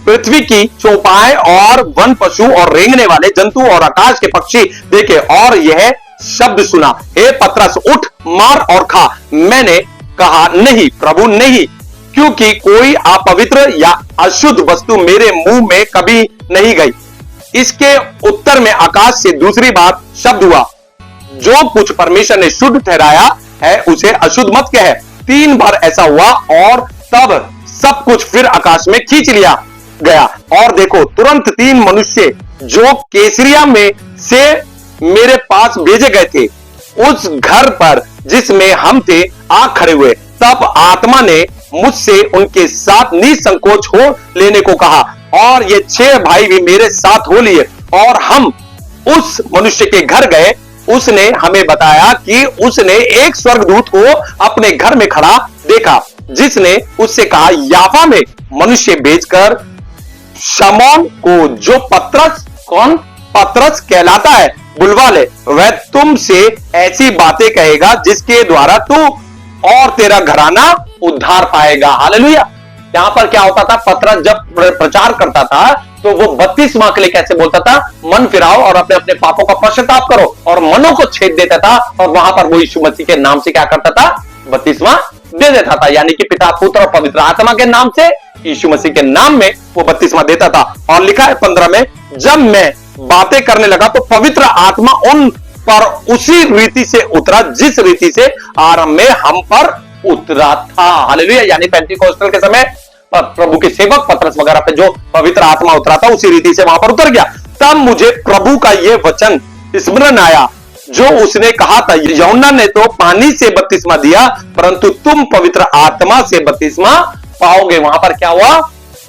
पृथ्वी की चौपाएं और वन पशु और रेंगने वाले जंतु और आकाश के पक्षी देखे और यह शब्द सुना, हे पतरस उठ मार और खा। मैंने कहा नहीं प्रभु नहीं, क्योंकि कोई अपवित्र या अशुद्ध वस्तु मेरे मुंह में कभी नहीं गई। इसके उत्तर में आकाश से दूसरी बार शब्द हुआ, जो कुछ परमेश्वर ने शुद्ध ठहराया है उसे अशुद्ध मत कह। 3 बार ऐसा हुआ और तब सब कुछ फिर आकाश में खींच लिया गया। और देखो तुरंत 3 मनुष्य जो कैसरिया में से मेरे पास भेजे गए थे उस घर पर जिसमें हम थे आ खड़े हुए। तब आत्मा ने मुझसे उनके साथ निसंकोच हो लेने को कहा और ये 6 भाई भी मेरे साथ हो लिए और हम उस मनुष्य के घर गए। उसने हमें बताया कि उसने एक स्वर्गदूत को अपने घर में खड़ा देखा जिसने उससे कहा याफा में मनुष्य भेजकर शमौन को जो पतरस कहलाता है बुलवा ले। वह तुमसे ऐसी बातें कहेगा जिसके द्वारा तू और तेरा घराना उद्धार पाएगा। हालेलुया। यहां पर क्या होता था, पतरस जब प्रचार करता था तो वो बपतिस्मा के लिए कैसे बोलता था, मन फिराओ और अपने अपने पापों का पश्चाताप करो, और मनों को छेद देता था और वहां पर वो यीशु मसीह के नाम से क्या करता था, बपतिस्मा दे देता था। यानी कि पिता पुत्र और पवित्र आत्मा के नाम से यीशु मसीह के नाम में वो बपतिस्मा देता था। और लिखा है 15 में, जब मैं बातें करने लगा तो पवित्र आत्मा उन पर उसी रीति से उतरा जिस रीति से आरंभ में हम पर उतरा था। हालेलुया। यानी पेंटिकोस्टल के समय प्रभु के सेवक पतरस वगैरह पे जो पवित्र आत्मा उतरा था उसी रीति से वहां पर उतर गया। तब मुझे प्रभु का यह वचन स्मरण आया जो उसने कहा था, यूहन्ना ने तो पानी से बपतिस्मा दिया परंतु तुम पवित्र आत्मा से बपतिस्मा पाओगे। वहां पर क्या हुआ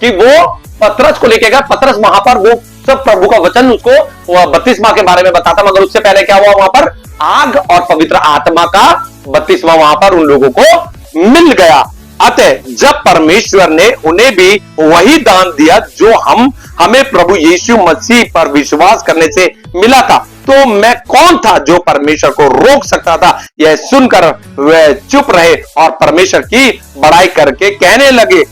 कि वो पतरस को लेके गया। पतरस वहां पर वो सब प्रभु का वचन उसको बपतिस्मा के बारे में बताता, मगर उससे पहले क्या हुआ, वहां पर आग और पवित्र आत्मा का बपतिस्मा वहां पर उन लोगों को मिल गया। अतः जब परमेश्वर ने उन्हें भी वही दान दिया जो हमें प्रभु यीशु मसीह पर विश्वास करने से मिला था, तो मैं कौन था जो परमेश्वर को रोक सकता था। यह सुनकर वे चुप रहे और परमेश्वर की बड़ाई करके कहने लगे,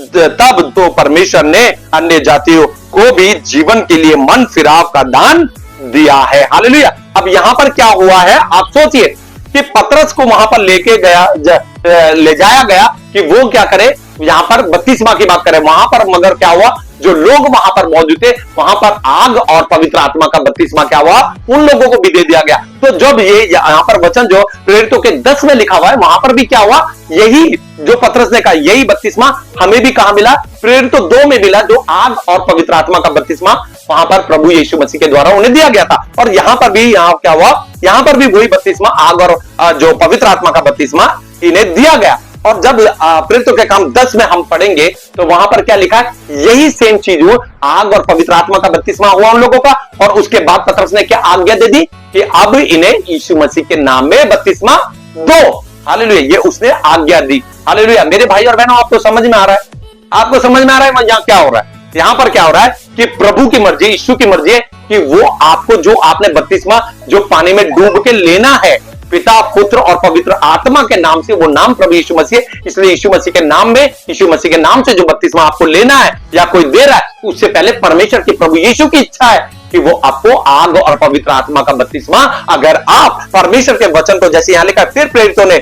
तब तो परमेश्वर ने अन्य जातियों को भी जीवन के लिए मन फिराव का दान दिया है। हालेलुया। अब यहां पर क्या हुआ है, आप सोचिए कि पतरस को वहां पर ले जाया गया कि वो क्या करे, यहां पर बपतिस्मा की बात करें वहां पर, मगर क्या हुआ, जो लोग वहां पर मौजूद थे वहां पर आग और पवित्र आत्मा का बपतिस्मा क्या हुआ, उन लोगों को भी दे दिया गया। तो जब ये यहां पर वचन जो प्रेरितों के 10 में लिखा हुआ है वहां पर भी क्या हुआ, यही जो पतरस ने कहा यही बपतिस्मा हमें भी कहां मिला, प्रेरितों 2 में मिला, जो आग और पवित्र आत्मा का बपतिस्मा वहां पर प्रभु यीशु मसीह के द्वारा उन्हें दिया गया था। और यहां पर भी क्या हुआ, यहां पर भी वही बपतिस्मा आग और जो पवित्र आत्मा का बपतिस्मा इन्हें दिया गया। और जब प्रेरितों के काम 10 में हम पढ़ेंगे तो वहां पर क्या लिखा है, यही सेम चीज हुआ, आग और पवित्र आत्मा का बपतिस्मा हुआ उन लोगों का। और उसके बाद पतरस ने क्या आज्ञा दे दी कि अब इन्हें यीशु मसीह के नाम में बपतिस्मा दो। हालेलुया। ये उसने आज्ञा दी। हालेलुया। मेरे भाई और बहनों, आपको समझ में आ रहा है, आपको समझ में आ रहा है यहाँ क्या हो रहा है। यहां पर क्या हो रहा है कि प्रभु की मर्जी, यीशु की मर्जी है कि वो आपको जो आपने बपतिस्मा जो पानी में डूब के लेना है, पिता, पुत्र और पवित्र आत्मा के नाम से, वो नाम प्रभु यीशु मसीह है। इसलिए यीशु मसीह के नाम में, यीशु मसीह के नाम से जो बपतिस्मा आपको लेना है या कोई दे रहा है, उससे पहले परमेश्वर की, प्रभु यीशु की इच्छा है कि वो आपको आग और पवित्र आत्मा का बपतिस्मा, अगर आप परमेश्वर के वचन को, जैसे यहां लिखा, फिर प्रेरितों ने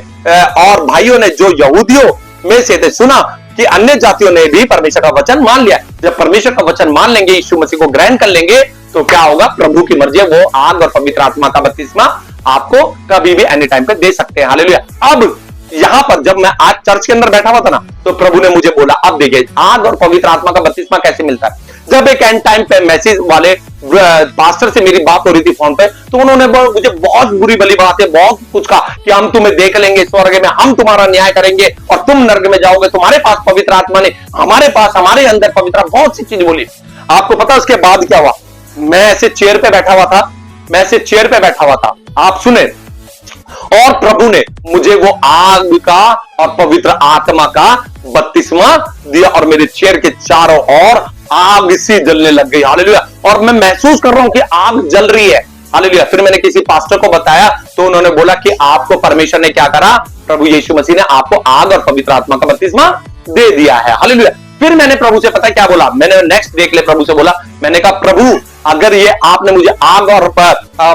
और भाइयों ने जो यहूदियों में से थे सुना कि अन्य जातियों ने भी परमेश्वर का वचन मान लिया। जब परमेश्वर का वचन मान लेंगे, यीशु मसीह को ग्रहण कर लेंगे, तो क्या होगा? प्रभु की मर्जी है, वो आग और पवित्र आत्मा का बपतिस्मा आपको कभी भी एनी टाइम पे दे सकते हैं। हालेलुया। अब यहां पर जब मैं आज चर्च के अंदर बैठा हुआ था ना, तो प्रभु ने मुझे बोला, अब देखिए आग और पवित्र आत्मा का बपतिस्मा कैसे मिलता है। जब एक एंड टाइम पे मैसेज वाले पास्टर से मेरी बात हो रही थी फोन पे, तो उन्होंने मुझे बहुत बुरी भली बातें, बहुत कुछ कहा कि हम तुम्हें देख लेंगे स्वर्ग में, हम तुम्हारा न्याय करेंगे और तुम नरक में जाओगे, तुम्हारे पास पवित्र आत्मा ने, हमारे पास, हमारे अंदर पवित्र, बहुत सी चीज बोली। आपको पता उसके बाद क्या हुआ? मैं ऐसे चेयर पे बैठा हुआ था, आप सुने, और प्रभु ने मुझे वो आग का और पवित्र आत्मा का बपतिस्मा दिया और मेरे चेयर के चारों ओर आग सी जलने लग गई। हालेलुया। और मैं महसूस कर रहा हूं कि आग जल रही है। हालेलुया। फिर मैंने किसी पास्टर को बताया, तो उन्होंने बोला कि आपको परमेश्वर ने क्या करा? प्रभु यीशु मसीह ने आपको आग और पवित्र आत्मा का बपतिस्मा दे दिया है। हालेलुया। फिर मैंने प्रभु से पता क्या बोला? मैंने नेक्स्ट देख ले, प्रभु से बोला, मैंने कहा, प्रभु अगर ये आपने मुझे आग और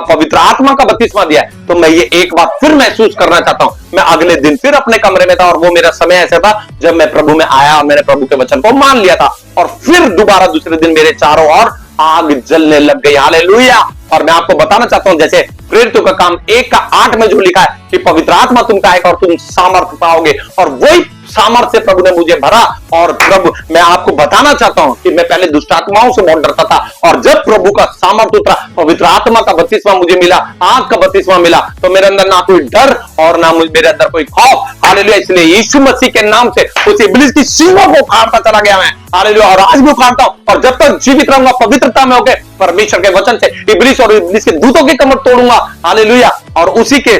पवित्र आत्मा का बपतिस्मा दिया है, तो मैं ये एक बात फिर महसूस करना चाहता हूं। मैं अगले दिन फिर अपने कमरे में था, और वो मेरा समय ऐसा था जब मैं प्रभु में आया और मैंने प्रभु के वचन को मान लिया था, और फिर दोबारा दूसरे दिन मेरे चारों ओर आग जलने लग गई। हालेलुया। और मैं आपको बताना चाहता हूं, जैसे प्रेरितों का काम 1:8 में जो लिखा है कि पवित्र आत्मा तुमका आएगा और तुम सामर्थ्य पाओगे, और वही सामर्थ्य से प्रभु ने मुझे भरा। और प्रभु, मैं आपको बताना चाहता हूं कि मैं पहले दुष्ट आत्माओं से बहुत डरता था, और जब प्रभु का सामर्थ्य उतरा, पवित्र आत्मा का बपतिस्मा मुझे मिला, आग का बपतिस्मा मिला, तो मेरे अंदर ना कोई डर और ना मेरे अंदर कोई खौफ। हालेलुया। इसलिए यीशु मसीह के नाम से उस इब्लिस की सींगों को उखाड़ता चला गया मैं। हालेलुया। और आज भी उखाड़ता हूं, और जब तक जीवित रहूंगा पवित्रता में होकर परमेश्वर के वचन से इब्लिस और इब्लिस के दूतों की कमर तोड़ूंगा। हालेलुया। और उसी के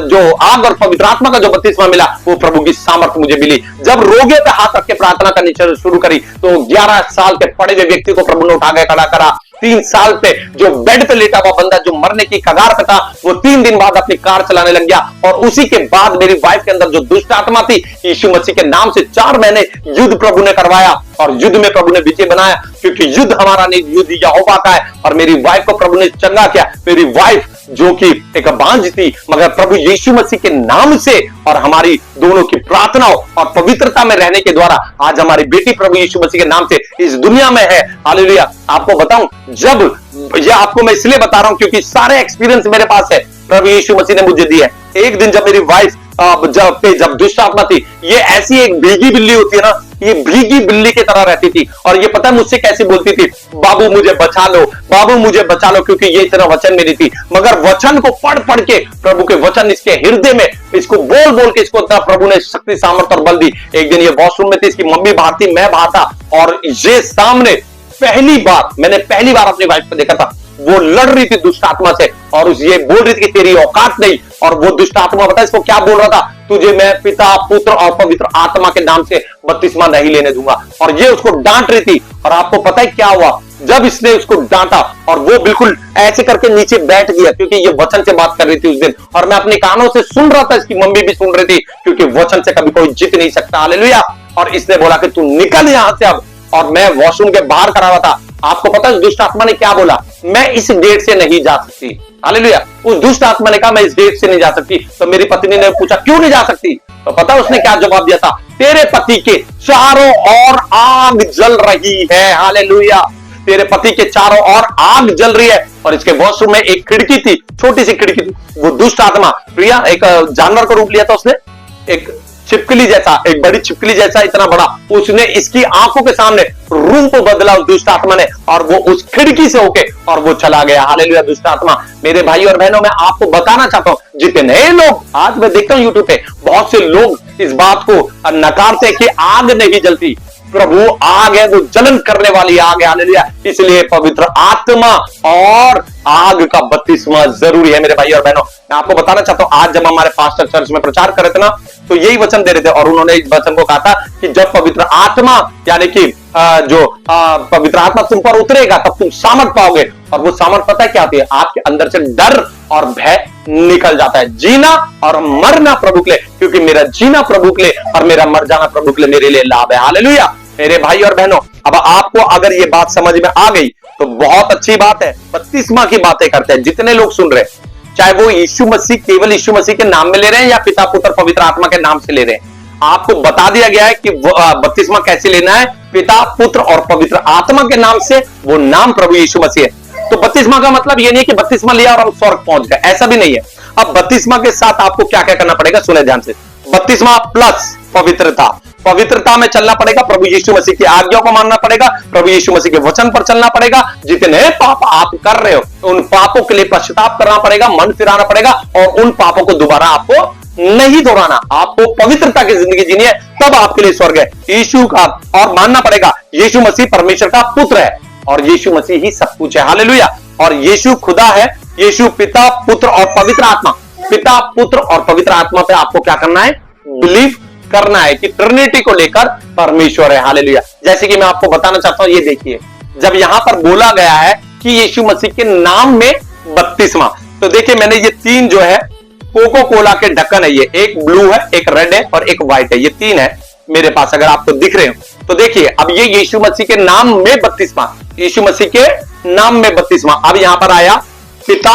जो आग और पवित्र आत्मा का जो बपतिस्मा मिला, वो प्रभु की सामर्थ्य मुझे मिली। जब रोगियों पे हाथ रख के प्रार्थना करनी शुरू करी, तो 11 साल के पड़े हुए व्यक्ति को प्रभु ने उठा के खड़ा करा। 3 साल पे जो बेड पे लेटा हुआ बंदा, जो मरने की कगार पे था, वो 3 दिन बाद अपनी कार चलाने लग गया। और उसी के बाद मेरी वाइफ के अंदर जो दुष्ट आत्मा थी, यीशु मसीह के नाम से 4 महीने युद्ध प्रभु ने करवाया, और युद्ध में प्रभु ने विजय बनाया, क्योंकि युद्ध हमारा नहीं, युद्ध यहोवा का है। और मेरी वाइफ को प्रभु ने चंगा किया। मेरी वाइफ जो कि एक बांझ थी, मगर प्रभु यीशु मसीह के नाम से और हमारी दोनों की प्रार्थनाओं और पवित्रता में रहने के द्वारा आज हमारी बेटी प्रभु यीशु मसीह के नाम से इस दुनिया में है। हालेलुया। आपको बताऊं, जब ये आपको मैं इसलिए बता रहा हूं क्योंकि सारे एक्सपीरियंस मेरे पास है, प्रभु यीशु मसीह ने मुझे दिए है। एक दिन जब मेरी वाइफ जब दुष्ट आत्मा थी, ये ऐसी एक भीगी बिल्ली होती है ना, ये भीगी बिल्ली की तरह रहती थी, और ये पता है मुझसे कैसे बोलती थी? बाबू मुझे बचा लो, बाबू मुझे बचा लो, क्योंकि ये इतना वचन मेरी थी। मगर वचन को पढ़ पढ़ के, प्रभु के वचन इसके हृदय में, इसको बोल बोल के इसको प्रभु ने शक्ति, सामर्थ और बल दी। एक दिन ये वॉशरूम में थी, इसकी मम्मी बाहर थी, मैं बाहर था, और ये सामने मैंने पहली बार अपनी वाइफ को देखा था, वो लड़ रही थी दुष्ट आत्मा से, और ये बोल रही थी कि तेरी औकात नहीं। और वो दुष्ट आत्मा पता है इसको क्या बोल रहा था? तुझे मैं पिता, पुत्र और पवित्र आत्मा के नाम से बपतिस्मा नहीं लेने दूंगा। और ये उसको डांट रही थी। और आपको पता है क्या हुआ? जब इसने उसको डांटा, और वो बिल्कुल ऐसे करके नीचे बैठ गया, क्योंकि ये वचन से बात कर रही थी उस दिन, और मैं अपने कानों से सुन रहा था, इसकी मम्मी भी सुन रही थी, क्योंकि वचन से कभी कोई जीत नहीं सकता। हालेलुया। और इसने बोला कि तू निकल यहां से अब। और मैं वॉशरूम के बाहर खड़ा हुआ था। आपको पता है दुष्ट आत्मा ने क्या बोला? मैं इस गेट से नहीं जा सकती। हालेलुया। उस दुष्ट आत्मा ने कहा मैं इस गेट से नहीं जा सकती। तो मेरी पत्नी ने पूछा क्यों नहीं जा सकती? तो पता उसने क्या जवाब दिया था? तेरे पति के चारों ओर आग जल रही है। हालेलुया। तेरे पति के चारों ओर आग जल रही है। और इसके वॉशरूम में एक खिड़की थी, छोटी सी खिड़की थी। वो दुष्ट आत्मा प्रिया एक जानवर को रूप लिया था उसने, एक छिपकली जैसा, एक बड़ी छिपकली जैसा, इतना बड़ा, उसने इसकी आंखों के सामने रूप बदला उस दुष्ट आत्मा ने, और वो उस खिड़की से होके और वो चला गया। हालेलुया। दुष्ट आत्मा, मेरे भाई और बहनों, मैं आपको बताना चाहता हूं, जितने लोग आज मैं देखता हूं यूट्यूब पे, बहुत से लोग इस बात को नकारते कि आग नहीं जलती। प्रभु आग है, वो जलन करने वाली आग है। हालेलुया। इसलिए पवित्र आत्मा और आग का बपतिस्मा जरूरी है मेरे भाई और बहनों। मैं आपको बताना चाहता हूं, आज जब हमारे पास्टर चर्च में प्रचार कर रहे थे ना, तो यही वचन दे रहे थे और उन्होंने इस वचन को कहा था कि जब पवित्र आत्मा यानी कि पवित्र आत्मा तुम पर उतरेगा तब तुम सामर्थ पाओगे। और वो सामर्थ पता है क्या होती है? आपके अंदर से डर और भय निकल जाता है। जीना और मरना प्रभु के लिए, क्योंकि मेरा जीना प्रभु के लिए और मेरा मर जाना प्रभु के लिए मेरे लिए लाभ है। हालेलुया मेरे भाई और बहनों, अब आपको अगर ये बात समझ में आ गई तो बहुत अच्छी बात है। बपतिस्मा की बातें करते हैं जितने लोग सुन रहे हैं, चाहे वो यीशु मसीह केवल यीशु मसीह के नाम में ले रहे हैं या पिता पुत्र पवित्र आत्मा के नाम से ले रहे हैं, आपको बता दिया गया है कि बपतिस्मा कैसे लेना है। पिता पुत्र और पवित्र आत्मा के नाम से, वो नाम प्रभु यीशु मसीह है। तो बपतिस्मा का मतलब ये नहीं है कि बपतिस्मा लिया और हम स्वर्ग पहुंच गए, ऐसा भी नहीं है। अब बपतिस्मा के साथ आपको क्या क्या करना पड़ेगा, सुने ध्यान से। बपतिस्मा प्लस पवित्रता, पवित्रता में चलना पड़ेगा, प्रभु यीशु मसीह की आज्ञा को मानना पड़ेगा, प्रभु यीशु मसीह के वचन पर चलना पड़ेगा। जितने पाप आप कर रहे हो उन पापों के लिए पश्चाताप करना पड़ेगा, मन फिराना पड़ेगा और उन पापों को दोबारा आपको नहीं दोहराना। आपको पवित्रता की जिंदगी जीनी है, तब आपके लिए स्वर्ग है। यीशु का और मानना पड़ेगा यीशु मसीह परमेश्वर का पुत्र है और यीशु मसीह ही सब कुछ है। हालेलुया। और यीशु खुदा है, यीशु पिता पुत्र और पवित्र आत्मा, पिता पुत्र और पवित्र आत्मा पे आपको क्या करना है? बिलीव करना है कि ट्रिनिटी को लेकर परमेश्वर है। हालेलुया। जैसे कि मैं आपको बताना चाहता हूं, ये देखिए, जब यहां पर बोला गया है कि यीशु मसीह के नाम में बपतिस्मा, तो देखिए मैंने ये तीन जो है कोको कोला के ढक्कन है, ये एक ब्लू है, एक रेड है और एक व्हाइट है, ये तीन है मेरे पास, अगर आपको दिख रहे हो तो देखिए। अब ये यीशु मसीह के नाम में बपतिस्मा, यीशु मसीह के नाम में बपतिस्मा। अब यहां पर आया पिता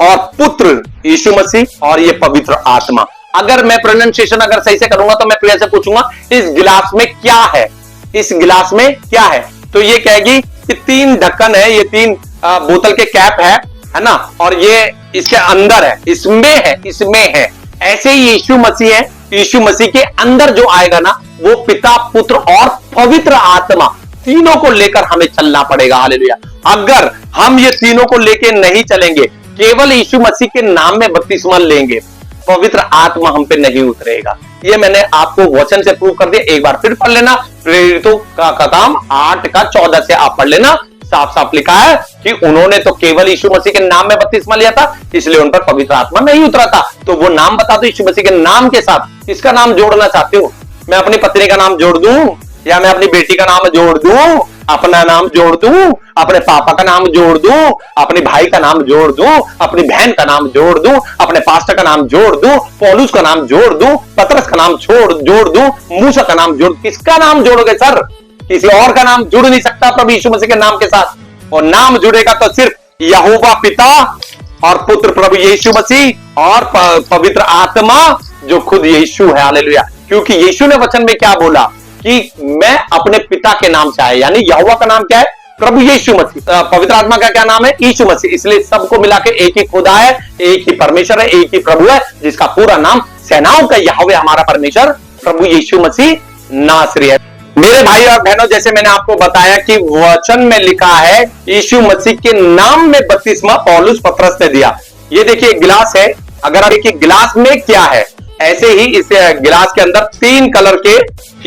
और पुत्र यीशु मसीह और ये पवित्र आत्मा। अगर मैं प्रोनाउंसिएशन अगर सही से करूंगा तो मैं प्रिया से पूछूंगा इस गिलास में क्या है, इस गिलास में क्या है? तो ये कहेगी कि तीन ढक्कन है, ये तीन बोतल के कैप है ना, और ये इसके अंदर है, इसमें है। ऐसे ही यीशु मसीह है, यीशु मसीह के अंदर जो आएगा ना वो पिता पुत्र और पवित्र आत्मा, तीनों को लेकर हमें चलना पड़ेगा। हालेलुया। अगर हम ये तीनों को लेकर नहीं चलेंगे, केवल यीशु मसीह के नाम में बपतिस्मा लेंगे, पवित्र आत्मा हम पे नहीं उतरेगा। ये मैंने आपको वचन से प्रूव कर दिया। एक बार फिर पढ़ लेना, प्रेरितों का काम 8:14 से आप पढ़ लेना। साफ साफ लिखा है कि उन्होंने तो केवल यीशु मसीह के नाम में बपतिस्मा लिया था, इसलिए उन पर पवित्र आत्मा नहीं उतरा था। तो वो नाम बता दो यीशु मसीह के नाम के साथ, किसका नाम जोड़ना चाहते हो? मैं अपनी पत्नी का नाम जोड़ दूं या मैं अपनी बेटी का नाम जोड़ दूं, अपना नाम जोड़ दूं, अपने पापा का नाम जोड़ दूं, अपने भाई का नाम जोड़ दूं, अपनी बहन का नाम जोड़ दूं, अपने पास्टर का नाम जोड़ दूं, पौलुस का नाम जोड़ दूं, पतरस का नाम जोड़ दूं, मूसा का नाम जोड़, किसका नाम जोड़ोगे सर? किसी और का नाम जुड़ नहीं सकता प्रभु यीशु मसीह के नाम के साथ। और नाम जुड़ेगा तो सिर्फ यहोवा पिता और पुत्र प्रभु यीशु मसीह और पवित्र आत्मा जो खुद यीशु है। हालेलुया। क्योंकि यीशु ने वचन में क्या बोला कि मैं अपने पिता के नाम से आया, यानी यहोवा का नाम क्या है? प्रभु यीशु मसीह। पवित्र आत्मा का क्या नाम है? यीशु मसीह। इसलिए सबको मिला के एक ही खुदा है, एक ही परमेश्वर है, एक ही प्रभु है, जिसका पूरा नाम सेनाओं का यहोवा हमारा परमेश्वर प्रभु यीशु मसीह नासरी है। मेरे भाई और बहनों, जैसे मैंने आपको बताया कि वचन में लिखा है यीशु मसीह के नाम में बपतिस्मा पौलुस पतरस ने दिया। ये देखिए गिलास है, अगर आप देखिए गिलास में क्या है, ऐसे ही इस गिलास के अंदर तीन कलर के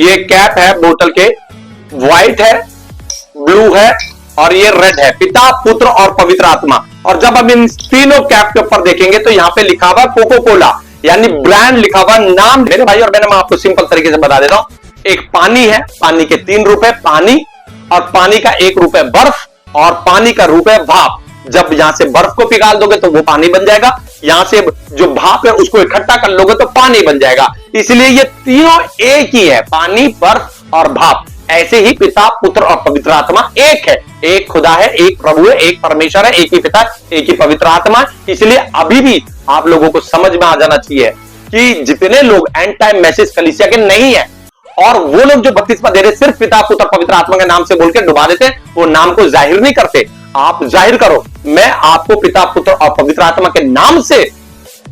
ये कैप है बोतल के, व्हाइट है, ब्लू है और ये रेड है, पिता पुत्र और पवित्र आत्मा। और जब हम इन तीनों कैप के ऊपर देखेंगे तो यहाँ पे लिखा हुआ कोको कोला, यानी ब्रांड लिखा हुआ नाम। मेरे भाई और बहनों, मैं आपको सिंपल तरीके से बता देता हूं। एक पानी है, पानी के 3 रूप है, पानी और पानी का 1 रूप है बर्फ और पानी का रूप है भाप। जब यहां से बर्फ को पिघाल दोगे तो वो पानी बन जाएगा, यहां से जो भाप है उसको इकट्ठा कर लोगे तो पानी बन जाएगा। इसलिए ये तीनों एक ही है, पानी बर्फ और भाप। ऐसे ही पिता पुत्र और पवित्र आत्मा एक है, एक खुदा है, एक प्रभु है, एक परमेश्वर है, एक ही पिता, एक ही पवित्र आत्मा। इसलिए अभी भी आप लोगों को समझ में आ जाना चाहिए कि जितने लोग एंड टाइम मैसेज कलीसिया के नहीं है और वो लोग जो बपतिस्मा दे रहे सिर्फ पिता पुत्र पवित्र आत्मा के नाम से बोल के डुबा देते, वो नाम को जाहिर नहीं करते। आप जाहिर करो, मैं आपको पिता पुत्र और पवित्र आत्मा के नाम से,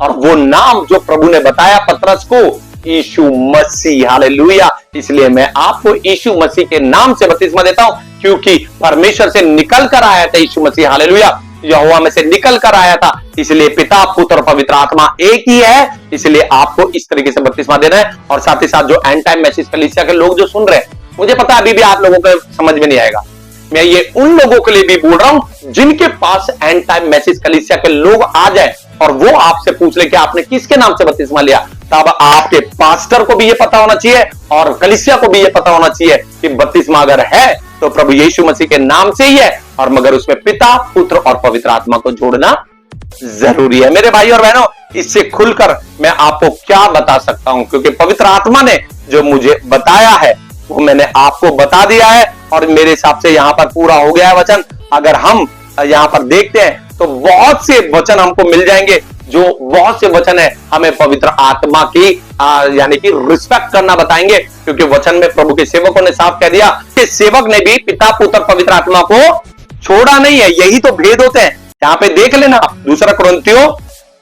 और वो नाम जो प्रभु ने बताया पतरस को, यीशु मसीह। हालेलुया। इसलिए मैं आपको यीशु मसीह के नाम से बपतिस्मा देता हूं, क्योंकि परमेश्वर से निकल कर आया था यीशु मसीह। हालेलुया। यहोवा में से निकल कर आया था, इसलिए पिता पुत्र और पवित्र आत्मा एक ही है। इसलिए आपको इस तरीके से बपतिस्मा देना है। और साथ ही साथ जो एंड टाइम मैसेज कलीसिया के लोग जो सुन रहे हैं, मुझे पता है अभी भी आप लोगों को समझ में नहीं आएगा, मैं ये उन लोगों के लिए भी बोल रहा हूं जिनके पास एंड टाइम मैसेज कलीसिया के लोग आ जाए और वो आपसे पूछ ले कि आपने किसके नाम से बपतिस्मा लिया, तब आपके पास्टर को भी ये पता होना चाहिए और कलीसिया को भी ये पता होना चाहिए कि बपतिस्मा अगर है तो प्रभु यीशु मसीह के नाम से ही है, और मगर उसमें पिता, पुत्र और पवित्र आत्मा को जोड़ना जरूरी है। मेरे भाई और बहनों, इससे खुलकर मैं आपको क्या बता सकता हूं, क्योंकि पवित्र आत्मा ने जो मुझे बताया है वो मैंने आपको बता दिया है और मेरे हिसाब से यहां पर पूरा हो गया है वचन। अगर हम यहां पर देखते हैं तो बहुत से वचन हमको मिल जाएंगे, जो बहुत से वचन है हमें पवित्र आत्मा की यानी कि रिस्पेक्ट करना बताएंगे, क्योंकि वचन में प्रभु के सेवकों ने साफ कह दिया कि सेवक ने भी पिता, पुत्र, पवित्र आत्मा को छोड़ा नहीं है। यही तो भेद होते हैं। यहां पे देख लेना, दूसरा कुरिन्थियों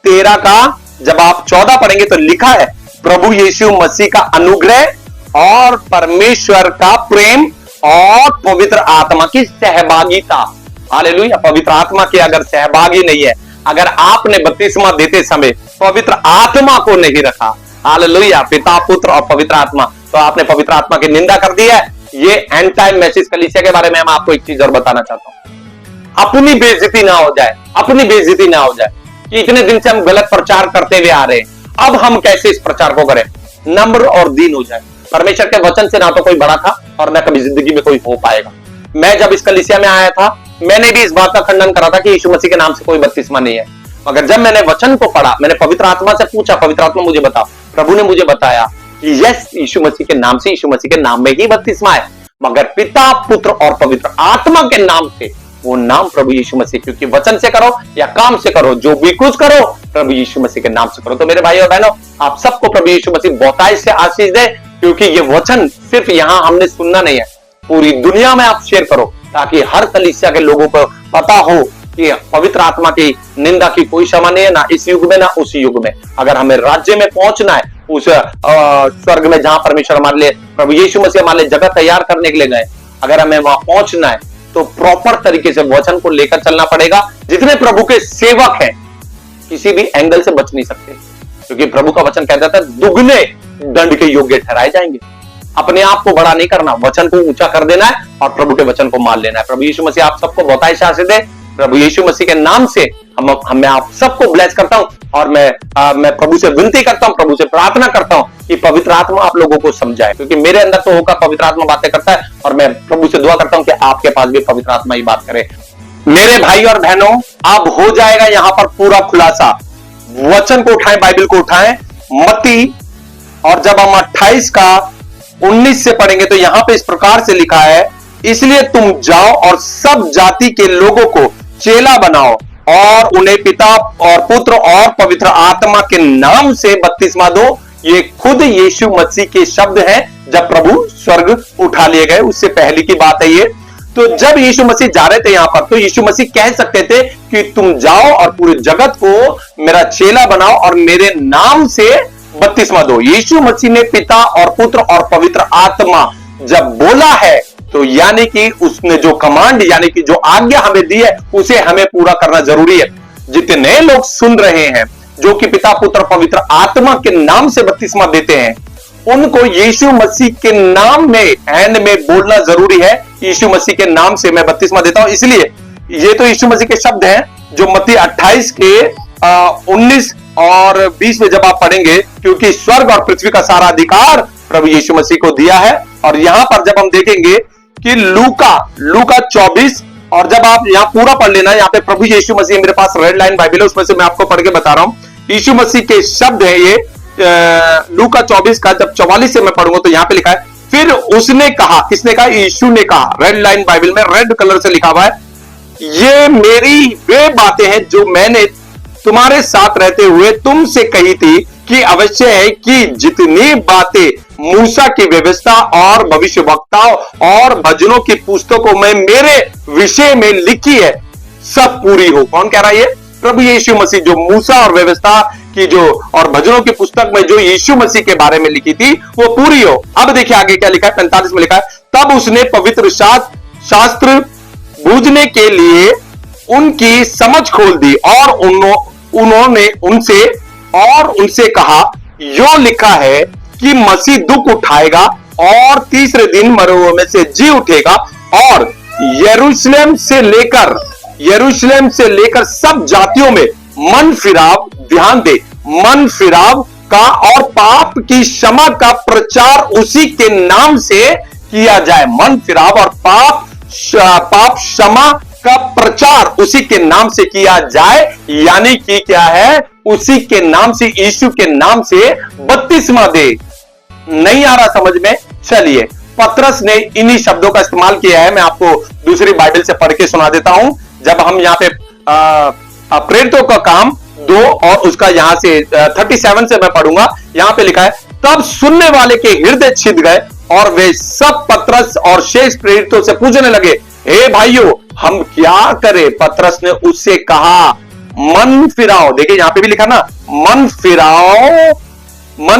13 का जब आप 14 पढ़ेंगे तो लिखा है, प्रभु यीशु मसीह का अनुग्रह और परमेश्वर का प्रेम और पवित्र आत्मा की सहभागिता। हालेलुया। पवित्र आत्मा की अगर सहभागी नहीं है, अगर आपने बपतिस्मा देते समय पवित्र आत्मा को नहीं रखा, हालेलुया, पिता, पुत्र और पवित्र आत्मा, तो आपने पवित्र आत्मा की निंदा कर दी है। ये एंड टाइम मैसेज कलीसिया के बारे में मैं आपको एक चीज और बताना चाहता हूं, अपनी बेइज्जती ना हो जाए, अपनी बेइज्जती ना हो जाए कि इतने दिन से हम गलत प्रचार करते हुए आ रहे हैं, अब हम कैसे इस प्रचार को करें। नम्र और दीन हो जाए। परमेश्वर के वचन से ना तो कोई बड़ा था और ना कभी जिंदगी में कोई हो पाएगा। मैं जब इस कलीसिया में आया था, मैंने भी इस बात का खंडन करा था कि यीशु मसीह के नाम से कोई बपतिस्मा नहीं है, मगर जब मैंने वचन को पढ़ा, मैंने पवित्र आत्मा से पूछा, पवित्र आत्मा मुझे बताओ, प्रभु ने मुझे बताया कि यस, यीशु मसीह के नाम से, यीशु मसीह के नाम में ही बपतिस्मा है, मगर पिता, पुत्र और पवित्र आत्मा के नाम से, वो नाम प्रभु यीशु मसीह, क्योंकि वचन से करो या काम से करो, जो भी कुछ करो प्रभु यीशु मसीह के नाम से करो। तो मेरे भाई और बहनों, आप सबको प्रभु यीशु मसीह बहुतायत से आशीष दे, क्योंकि ये वचन सिर्फ यहां हमने सुनना नहीं है, पूरी दुनिया में आप शेयर करो, ताकि हर कलीसिया के लोगों को पता हो कि पवित्र आत्मा की निंदा की कोई क्षमा नहीं है, ना इस युग में ना उस युग में। अगर हमें राज्य में पहुंचना है, उस स्वर्ग में जहां परमेश्वर हमारे लिए, प्रभु यीशु मसीह हमारे लिए जगह तैयार करने के लिए गए, अगर हमें वहां पहुंचना है तो प्रॉपर तरीके से वचन को लेकर चलना पड़ेगा। जितने प्रभु के सेवक हैं किसी भी एंगल से बच नहीं सकते, क्योंकि प्रभु का वचन कहता है दुगने दंड के योग्य ठहराए जाएंगे। अपने आप को बड़ा नहीं करना, वचन को ऊंचा कर देना है और प्रभु के वचन को मान लेना है। प्रभु यीशु मसीह आप सबको बहुतायत से आशीष दे। प्रभु यीशु मसीह के नाम से मैं आप सबको ब्लेस करता हूं और मैं प्रभु से विनती करता हूं, प्रभु से प्रार्थना करता हूं कि पवित्र आत्मा आप लोगों को समझाए, क्योंकि मेरे अंदर तो होकर पवित्र आत्मा बातें करता है, और मैं प्रभु से दुआ करता हूं कि आपके पास भी पवित्र आत्मा ही बात करे। मेरे भाई और बहनों, अब हो जाएगा यहां पर पूरा खुलासा। वचन को उठाएं, बाइबल को उठाएं, मत्ती, और जब हम 28 का 19 से पढ़ेंगे तो यहां पे इस प्रकार से लिखा है, इसलिए तुम जाओ और सब जाति के लोगों को चेला बनाओ और उन्हें पिता और पुत्र और पवित्र आत्मा के नाम से बपतिस्मा दो। ये खुद यीशु मसीह के शब्द हैं जब प्रभु स्वर्ग उठा लिए गए, उससे पहले की बात है ये। तो जब यीशु मसीह जा रहे थे यहां पर, तो यीशु मसीह कह सकते थे कि तुम जाओ और पूरे जगत को मेरा चेला बनाओ और मेरे नाम से बपतिस्मा दो। यीशु मसीह ने पिता और पुत्र और पवित्र आत्मा जब बोला है, तो यानी कि उसने जो कमांड यानी कि जो आज्ञा हमें दी है, उसे हमें पूरा करना जरूरी है। जितने लोग सुन रहे हैं जो कि पिता, पुत्र, पवित्र आत्मा के नाम से बपतिस्मा देते हैं, उनको यीशु मसीह के नाम में एंड में बोलना जरूरी है, यीशु मसीह के नाम से मैं बपतिस्मा देता हूं। इसलिए ये तो यीशु मसीह के शब्द हैं जो मत्ती 28 के 19 और 20 में जब आप पढ़ेंगे, क्योंकि स्वर्ग और पृथ्वी का सारा अधिकार प्रभु यीशु मसीह को दिया है। और यहां पर जब हम देखेंगे कि लूका 24, और जब आप यहां पूरा पढ़ लेना, यहां पे प्रभु यीशु मसीह, मेरे पास रेड लाइन बाइबल है, उसमें से मैं आपको पढ़ के बता रहा हूं, यीशु मसीह के शब्द है ये। लूका 24 का जब 44 से मैं पढ़ूंगा तो यहां पे लिखा है, फिर उसने कहा, किसने कहा? यीशु ने कहा। रेड लाइन बाइबल में रेड कलर से लिखा हुआ है, ये मेरी वे बातें हैं जो मैंने तुम्हारे साथ रहते हुए तुमसे कही थी कि अवश्य है कि जितनी बातें मूसा की व्यवस्था और भविष्यवक्ताओं और भजनों की पुस्तकों में मेरे विषय में लिखी है, सब पूरी हो। कौन कह रहा है ये? प्रभु यीशु मसीह। जो मूसा और व्यवस्था की जो और भजनों की पुस्तक में जो यीशु मसीह के बारे में लिखी थी वो पूरी हो। अब देखिए आगे क्या लिखा है, 45 में लिखा है, तब उसने पवित्र शास्त्र बूझने के लिए उनकी समझ खोल दी और उन्होंने उनसे कहा, यो लिखा है कि मसीह दुख उठाएगा और तीसरे दिन मरे हुओं में से जी उठेगा और यरूशलेम से लेकर सब जातियों में मन फिराव, ध्यान दे, मन फिराव का और पाप की क्षमा का प्रचार उसी के नाम से किया जाए। मन फिराव और पाप क्षमा का प्रचार उसी के नाम से किया जाए, यानी कि क्या है, उसी के नाम से, यीशु के नाम से बपतिस्मा दे। नहीं आ रहा समझ में? चलिए, पतरस ने इन्हीं शब्दों का इस्तेमाल किया है। मैं आपको दूसरी बाइबल से पढ़ के सुना देता हूं। जब हम यहां पे प्रेरितों का काम 2 और उसका यहां से 37 से मैं पढ़ूंगा। यहां पे लिखा है, तब सुनने वाले के हृदय छिद गए और वे सब पतरस और शेष प्रेरितों से पूछने लगे, हे भाइयों, हम क्या करें? पतरस ने उससे कहा, मन फिराओ। देखिए यहां पे भी लिखा ना, मन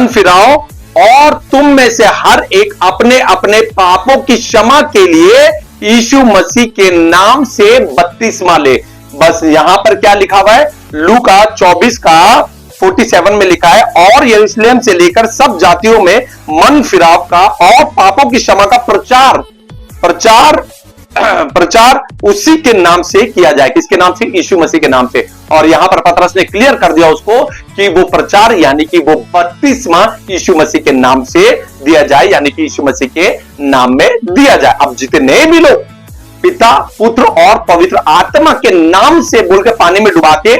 फिराओ और तुम में से हर एक अपने अपने पापों की क्षमा के लिए यीशु मसीह के नाम से बपतिस्मा ले। बस यहां पर क्या लिखा हुआ है? लूका 24 का 47 में लिखा है, और यरूशलेम से लेकर सब जातियों में मन फिराव का और पापों की क्षमा का प्रचार उसी के नाम से किया जाए। किसके नाम से? यीशु मसीह के नाम से। और यहां पर पतरस ने क्लियर कर दिया उसको कि वो प्रचार यानी कि वो बपतिस्मा यीशु मसीह के नाम से दिया जाए, यानी कि यीशु मसीह के नाम में दिया जाए। अब जितने भी लोग पिता, पुत्र और पवित्र आत्मा के नाम से बोल के पानी में डुबा के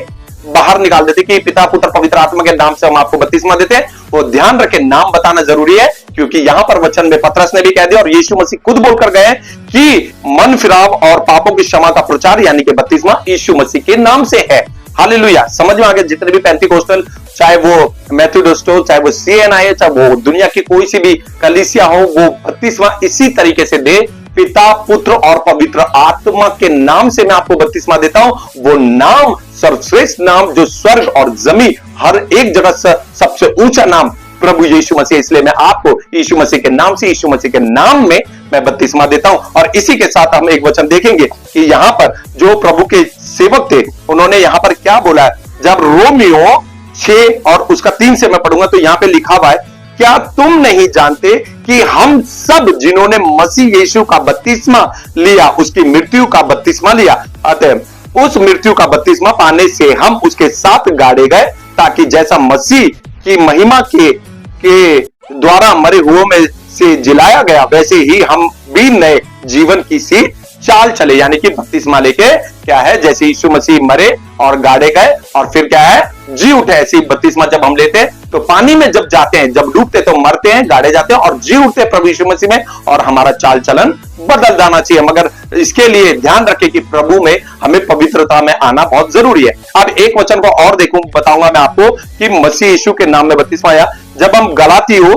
बाहर निकाल देते कि पिता, पुत्र, पवित्र आत्मा के नाम से हम आपको बपतिस्मा देते हैं, वो ध्यान रखें, नाम बताना जरूरी है, क्योंकि यहां पर वचन में पतरस ने भी कह दिया और यीशु मसीह खुद बोलकर गए कि मन फिराव और पापों की क्षमा का प्रचार यानी कि बपतिस्मा यीशु मसीह के नाम से है। हालेलुया, समझ में आ गया? जितने भी पेंटिकोस्टल, चाहे वो मेथोडिस्ट हो, चाहे वो CNI है, चाहे वो दुनिया की कोई सी भी कलीसिया हो, वो बपतिस्मा इसी तरीके से दे, पिता, पुत्र और पवित्र आत्मा के नाम से मैं आपको बपतिस्मा देता हूं। वो नाम सर्वश्रेष्ठ नाम, जो स्वर्ग और जमीन हर एक जगह सबसे ऊंचा नाम प्रभु यीशु मसीह। इसलिए मैं आपको यीशु मसीह के नाम से, यीशु मसीह के नाम में मैं बपतिस्मा देता हूं। और इसी के साथ हम एक वचन देखेंगे कि यहां पर जो प्रभु के सेवक थे, उन्होंने यहां पर क्या बोला है। जब रोमियो 6 और उसका 3 से मैं पढ़ूंगा, तो यहां पे लिखा हुआ है, क्या तुम नहीं जानते कि हम सब जिन्होंने मसीह यीशु का बपतिस्मा लिया, उसकी मृत्यु का बपतिस्मा लिया, अतः उस मृत्यु का बपतिस्मा पाने से हम उसके साथ गाड़े गए, ताकि जैसा मसीह की महिमा के द्वारा मरे हुओं में से जिलाया गया, वैसे ही हम भी नए जीवन की सी चाल चले। यानी कि बपतिस्मा लेके क्या है, जैसे यीशु मसीह मरे और गाड़े गए और फिर क्या है, जी उठे, ऐसी बपतिस्मा जब हम लेते हैं तो पानी में जब जाते हैं, जब डूबते तो मरते हैं, गाड़े जाते हैं और जी उठते हैं प्रभु यीशु मसीह में, और हमारा चाल चलन बदल जाना चाहिए। मगर इसके लिए ध्यान रखें कि प्रभु में हमें पवित्रता में आना बहुत जरूरी है। अब एक वचन को और बताऊंगा मैं आपको कि मसीह यीशु के नाम में बपतिस्मा आया। जब हम गलातियों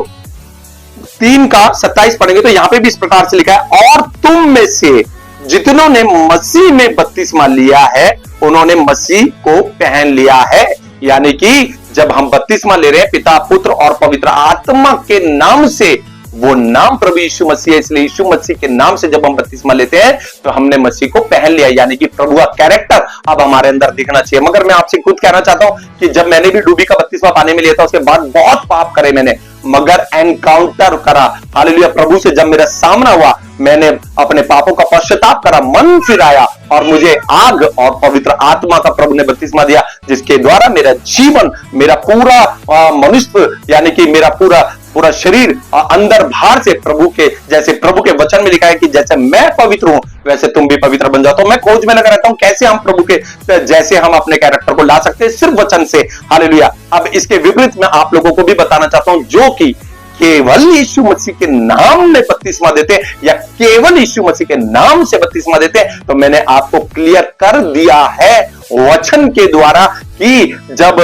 3 का 27 पढ़ेंगे तो यहां पे भी इस प्रकार से लिखा है, और तुम में से जितनों ने मसीह में बपतिस्मा लिया है, उन्होंने मसीह को पहन लिया है। यानी कि जब हम बपतिस्मा ले रहे हैं पिता, पुत्र और पवित्र आत्मा के नाम से, वो नाम प्रभु यीशु मसीह है, इसलिए यीशु मसीह के नाम से जब हम बपतिस्मा लेते हैं तो हमने मसीह को पहन लिया, यानी कि प्रभु का कैरेक्टर अब हमारे अंदर दिखना चाहिए। मगर मैं आपसे खुद कहना चाहता हूं कि जब मैंने भी डूबी का बपतिस्मा पानी में लिया था, उसके बाद बहुत पाप करे मैंने, मगर एनकाउंटर करा, हालेलुया, प्रभु से जब मेरा सामना हुआ, मैंने अपने पापों का पश्चाताप करा, मन फिराया और मुझे आग और पवित्र आत्मा का प्रभु ने बपतिस्मा दिया, जिसके द्वारा मेरा जीवन, मेरा पूरा मनुष्य यानी कि मेरा पूरा शरीर अंदर बाहर से प्रभु के, जैसे प्रभु के वचन में लिखा है कि जैसे मैं पवित्र हूं वैसे तुम भी पवित्र बन जाओ। तो मैं खोज में लगा रहता हूं कैसे हम प्रभु के जैसे हम अपने कैरेक्टर को ला सकते हैं, सिर्फ वचन से। हालेलुया। अब इसके विपरीत मैं आप लोगों को भी बताना चाहता हूं, जो कि केवल यीशु मसीह के नाम में बपतिस्मा देते हैं या केवल यीशु मसीह के नाम से बपतिस्मा देते हैं, तो मैंने आपको क्लियर कर दिया है वचन के द्वारा कि जब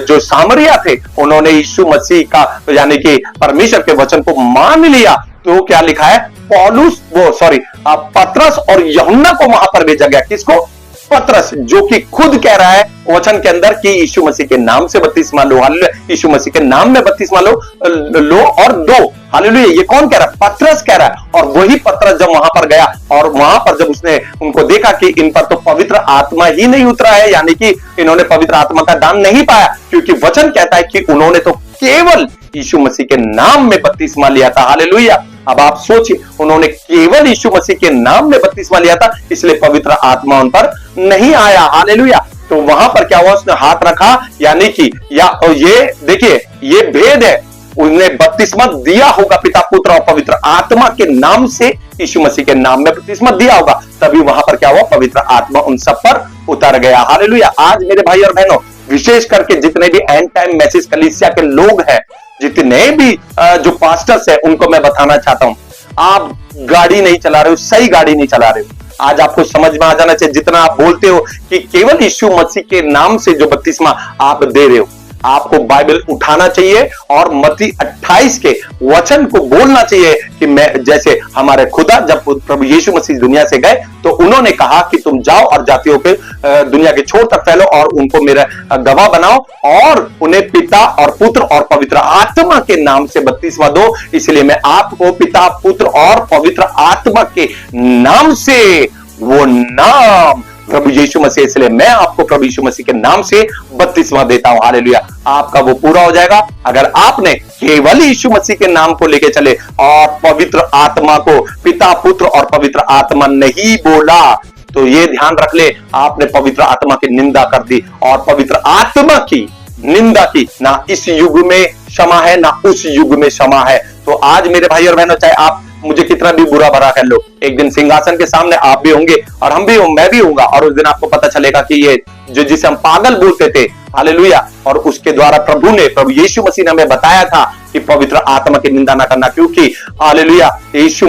जो सामरिया थे उन्होंने यीशु मसीह का यानी कि परमेश्वर के वचन को मान लिया, तो क्या लिखा है, पतरस और यूहन्ना को वहां पर भेजा गया। किसको? पतरस, जो कि खुद कह रहा है वचन के अंदर कि यीशु मसीह के नाम से बपतिस्मा लो, यीशु मसीह के नाम में बपतिस्मा लो और दो। हालेलुया। ये कौन कह रहा है? पतरस कह रहा है। और वही पतरस जब वहां पर गया और वहां पर जब उसने उनको देखा कि इन पर तो पवित्र आत्मा ही नहीं उतरा है, यानी कि इन्होंने पवित्र आत्मा का दान नहीं पाया, क्योंकि वचन कहता है कि उन्होंने तो केवल यीशु मसीह के नाम में बपतिस्मा लिया था। हालेलुया। अब आप सोचिए, उन्होंने केवल यीशु मसीह के नाम में बपतिस्मा लिया था, इसलिए पवित्र आत्मा उन पर नहीं आया। हालेलुया। तो वहां पर क्या हुआ, उसने हाथ रखा, यानी कि ये देखिए, ये भेद है, उसने बपतिस्मा दिया होगा पिता पुत्र और पवित्र आत्मा के नाम से, यीशु मसीह के नाम में बपतिस्मा दिया होगा, तभी वहां पर क्या हुआ, पवित्र आत्मा उन सब पर उतर गया। हालेलुया। आज मेरे भाई और बहनों, विशेष करके जितने भी एंड टाइम मैसेज कलीसिया के लोग हैं, जितने भी जो पास्टर्स है, उनको मैं बताना चाहता हूं, आप गाड़ी नहीं चला रहे हो, सही गाड़ी नहीं चला रहे हो। आज आपको समझ में आ जाना चाहिए, जितना आप बोलते हो कि केवल यीशु मसीह के नाम से जो बपतिस्मा आप दे रहे हो, आपको बाइबल उठाना चाहिए और मत्ती 28 के वचन को बोलना चाहिए कि मैं, जैसे हमारे खुदा जब प्रभु यीशु मसीह दुनिया से गए तो उन्होंने कहा कि तुम जाओ और जातियों के दुनिया के छोर तक फैलो और उनको मेरा गवाह बनाओ और उन्हें पिता और पुत्र और पवित्र आत्मा के नाम से बपतिस्मा दो। इसलिए मैं आपको पिता पुत्र और पवित्र आत्मा के नाम से, वो नाम प्रभु यीशु मसीह, इसलिए मैं आपको प्रभु यीशु मसीह के नाम से बपतिस्मा देता हूं। हालेलुया। आपका वो पूरा हो जाएगा अगर आपने केवल यीशु मसीह के नाम को लेके चले और पवित्र आत्मा को पिता पुत्र और पवित्र आत्मा नहीं बोला, तो ये ध्यान रख ले, आपने पवित्र आत्मा की निंदा कर दी और पवित्र आत्मा की निंदा की। ना इस युग में क्षमा है, ना उस युग में क्षमा है। तो आज मेरे भाई और बहनों, चाहे आप मुझे कितना भी बुरा भरा कर लो, एक दिन सिंहासन के सामने आप भी होंगे और हम भी होंगे, मैं भी होऊंगा, और उस दिन आपको पता चलेगा कि ये जो जिसे हम पागल बोलते थे, हालेलुया, और उसके द्वारा प्रभु यीशु मसीह ने हमें बताया था कि पवित्र आत्मा की निंदा ना करना, क्योंकि हालेलुया, यीशु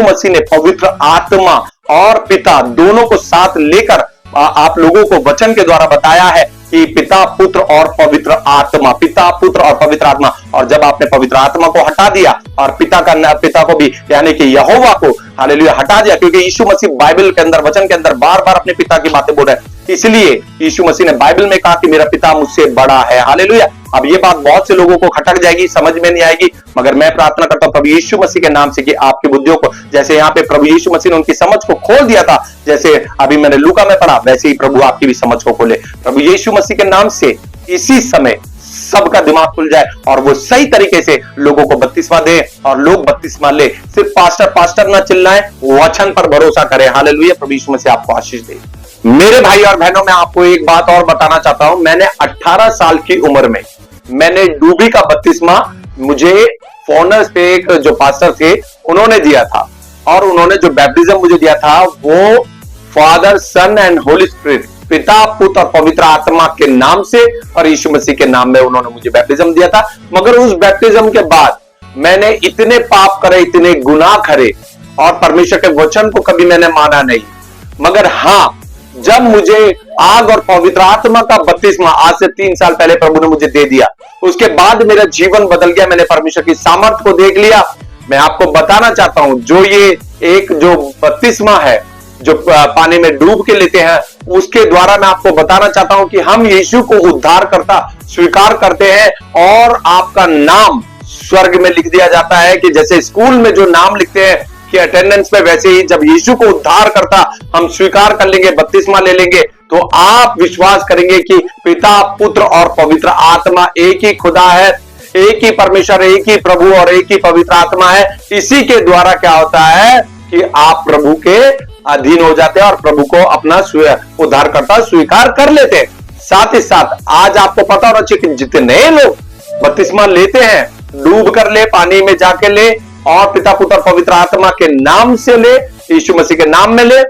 मसीह ने पवित्र आत्मा और पिता दोनों को साथ लेकर आप लोगों को वचन के द्वारा बताया है कि पिता पुत्र और पवित्र आत्मा, पिता पुत्र और पवित्र आत्मा। और जब आपने पवित्र आत्मा को हटा दिया और पिता को भी, यानी कि यहोवा को, हालेलुया, हटा दिया, क्योंकि यीशु मसीह बाइबल के अंदर, वचन के अंदर बार बार अपने पिता की बातें बोल रहे हैं, इसलिए यीशु मसीह ने बाइबल में कहा कि मेरा पिता मुझसे बड़ा है। हालेलुया। अब ये बात बहुत से लोगों को खटक जाएगी, समझ में नहीं आएगी, मगर मैं प्रार्थना करता हूं प्रभु यीशु मसीह के नाम से कि आपकी बुद्धियों को, जैसे यहाँ पे प्रभु यीशु मसीह ने उनकी समझ को खोल दिया था, जैसे अभी मैंने लूका में पढ़ा, वैसे ही प्रभु आपकी भी समझ को खोले प्रभु यीशु मसीह के नाम से। इसी समय सबका दिमाग खुल जाए और वो सही तरीके से लोगों को बपतिस्मा दे और लोग बपतिस्मा ले। सिर्फ पास्टर ना चिल्लाएं, वचन पर भरोसा करें। हालेलुया। प्रभु यीशु मसीह आपको आशीष दे। मेरे भाई और बहनों, मैं आपको एक बात और बताना चाहता हूं। मैंने 18 साल की उम्र में मैंने डूबी का बपतिस्मा, मुझे फोनर्स पे एक जो पास्टर थे उन्होंने दिया था, और उन्होंने जो बैप्टिज्म मुझे दिया था वो Father Son and Holy Spirit, पिता पुत्र और पवित्र आत्मा के नाम से और यीशु मसीह के नाम में उन्होंने मुझे बैप्टिज्म दिया था। मगर उस बैप्टिज्म के बाद मैंने इतने पाप करे, इतने गुनाह करे, और परमेश्वर के वचन को कभी मैंने माना नहीं। मगर हाँ, जब मुझे आग और पवित्र आत्मा का बपतिस्मा आज से 3 साल पहले प्रभु ने मुझे दे दिया, उसके बाद मेरा जीवन बदल गया। मैंने परमेश्वर की सामर्थ को देख लिया। मैं आपको बताना चाहता हूं, जो ये एक जो बपतिस्मा है जो पानी में डूब के लेते हैं, उसके द्वारा मैं आपको बताना चाहता हूं कि हम यीशु को उद्धारकर्ता स्वीकार करते हैं और आपका नाम स्वर्ग में लिख दिया जाता है। कि जैसे स्कूल में जो नाम लिखते हैं कि अटेंडेंस पे, वैसे ही जब यीशु को उद्धार करता हम स्वीकार कर लेंगे, बपतिस्मा ले लेंगे, तो आप विश्वास करेंगे कि पिता पुत्र और पवित्र आत्मा एक ही खुदा है, एक ही परमेश्वर, एक ही प्रभु और एक ही पवित्र आत्मा है। इसी के द्वारा क्या होता है कि आप प्रभु के अधीन हो जाते हैं और प्रभु को अपना उद्धारकर्ता स्वीकार कर लेते हैं। साथ ही साथ आज आपको पता होना चाहिए कि जितने लोग बपतिस्मा लेते हैं, डूब कर ले, पानी में जाके ले, और पिता पुत्र पवित्र आत्मा के नाम से ले, यीशु मसीह के नाम में ले,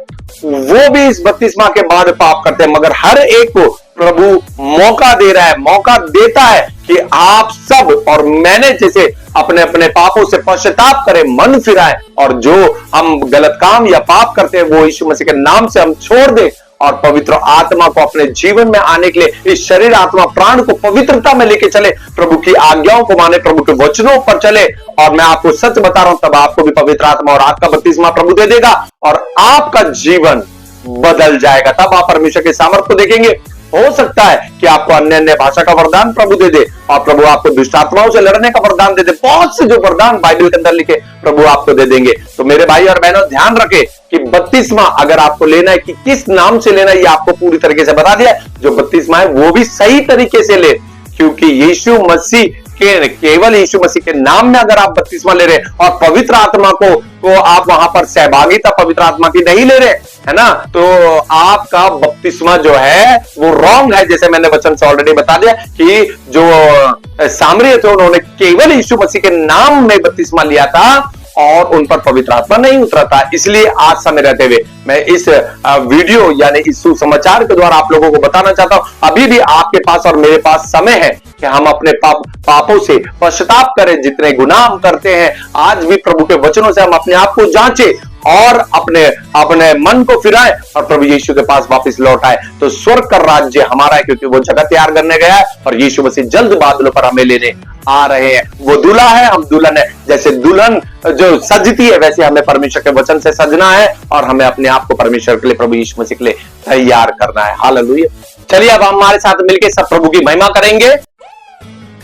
वो भी इस बपतिस्मा के बाद पाप करते हैं। मगर हर एक को प्रभु मौका दे रहा है, मौका देता है कि आप सब और मैंने जैसे अपने अपने पापों से पश्चाताप करें, मन फिराएं, और जो हम गलत काम या पाप करते हैं वो यीशु मसीह के नाम से हम छोड़ दें और पवित्र आत्मा को अपने जीवन में आने के लिए इस शरीर आत्मा प्राण को पवित्रता में लेके चले, प्रभु की आज्ञाओं को माने, प्रभु के वचनों पर चले। और मैं आपको सच बता रहा हूं, तब आपको भी पवित्र आत्मा और आग का बपतिस्मा प्रभु दे देगा और आपका जीवन बदल जाएगा। तब आप परमेश्वर के सामर्थ्य को देखेंगे। हो सकता है कि आपको अन्य अन्य भाषा का वरदान प्रभु दे दे और प्रभु आपको दुष्ट आत्माओं से लड़ने का वरदान दे दे। बहुत से जो वरदान बाइबल के अंदर लिखे प्रभु आपको दे देंगे। तो मेरे भाई और बहनों, ध्यान रखें कि बपतिस्मा अगर आपको लेना है, कि किस नाम से लेना है, ये आपको पूरी तरीके से बता दिया। जो बपतिस्मा है वो भी सही तरीके से ले, क्योंकि यीशु मसीह केवल यीशु मसीह के नाम में अगर आप बपतिस्मा ले रहे और पवित्र आत्मा को आप वहां पर सहभागिता पवित्र आत्मा की नहीं ले रहे, है ना, तो आपका बपतिस्मा जो है वो रॉन्ग है। जैसे मैंने वचन से ऑलरेडी बता दिया कि जो सामरी थे उन्होंने केवल यीशु मसीह के नाम में बपतिस्मा लिया था और उन पर पवित्र आत्मा नहीं उतरा था। इसलिए आज समय रहते हुए मैं इस वीडियो यानी इस सुसमाचार के द्वारा आप लोगों को बताना चाहता हूं, अभी भी आपके पास और मेरे पास समय है कि हम अपने पापों से पश्चाताप करें। जितने गुनाह हम करते हैं आज भी प्रभु के वचनों से हम अपने आप को जांचें और अपने मन को फिराएं और प्रभु यीशु के पास वापस लौट आए, तो स्वर्ग का राज्य हमारा है, क्योंकि वो जगह तैयार करने गया है और यीशु मसीह जल्द बादलों पर हमें लेने आ रहे हैं। वो दूल्हा है, हम दुल्हन है। जैसे दुल्हन जो सजती है वैसे हमें परमेश्वर के वचन से सजना है और हमें अपने आप को परमेश्वर के लिए, प्रभु यीशु मसीह के लिए तैयार करना है। हालेलुया। चलिए अब हमारे साथ मिलकर सब प्रभु की महिमा करेंगे।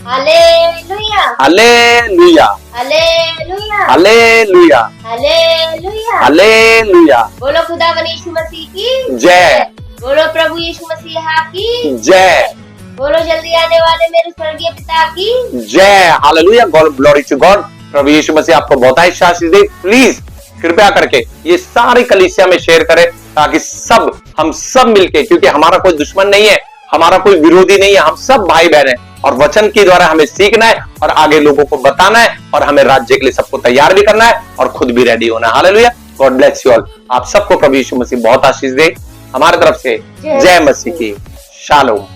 Hallelujah, hallelujah, hallelujah, hallelujah, hallelujah, hallelujah. बोलो खुदावन यीशु मसीह की जय, बोलो प्रभु यीशु मसीहा की जय, बोलो जल्दी आने वाले मेरे स्वर्गीय पिता की जय। Hallelujah, God glory to God. प्रभु यीशु मसीह आपको बहुत आशीष दे। प्लीज कृपया करके ये सारी कलीसिया में शेयर करें ताकि हम सब मिलके, क्योंकि हमारा कोई दुश्मन नहीं है, हमारा कोई विरोधी नहीं है, हम सब भाई बहन हैं और वचन के द्वारा हमें सीखना है और आगे लोगों को बताना है और हमें राज्य के लिए सबको तैयार भी करना है और खुद भी रेडी होना है। Hallelujah, God bless you all. आप सबको प्रभु यीशु मसीह बहुत आशीष दे। हमारी तरफ से जय मसीह की। शालोम।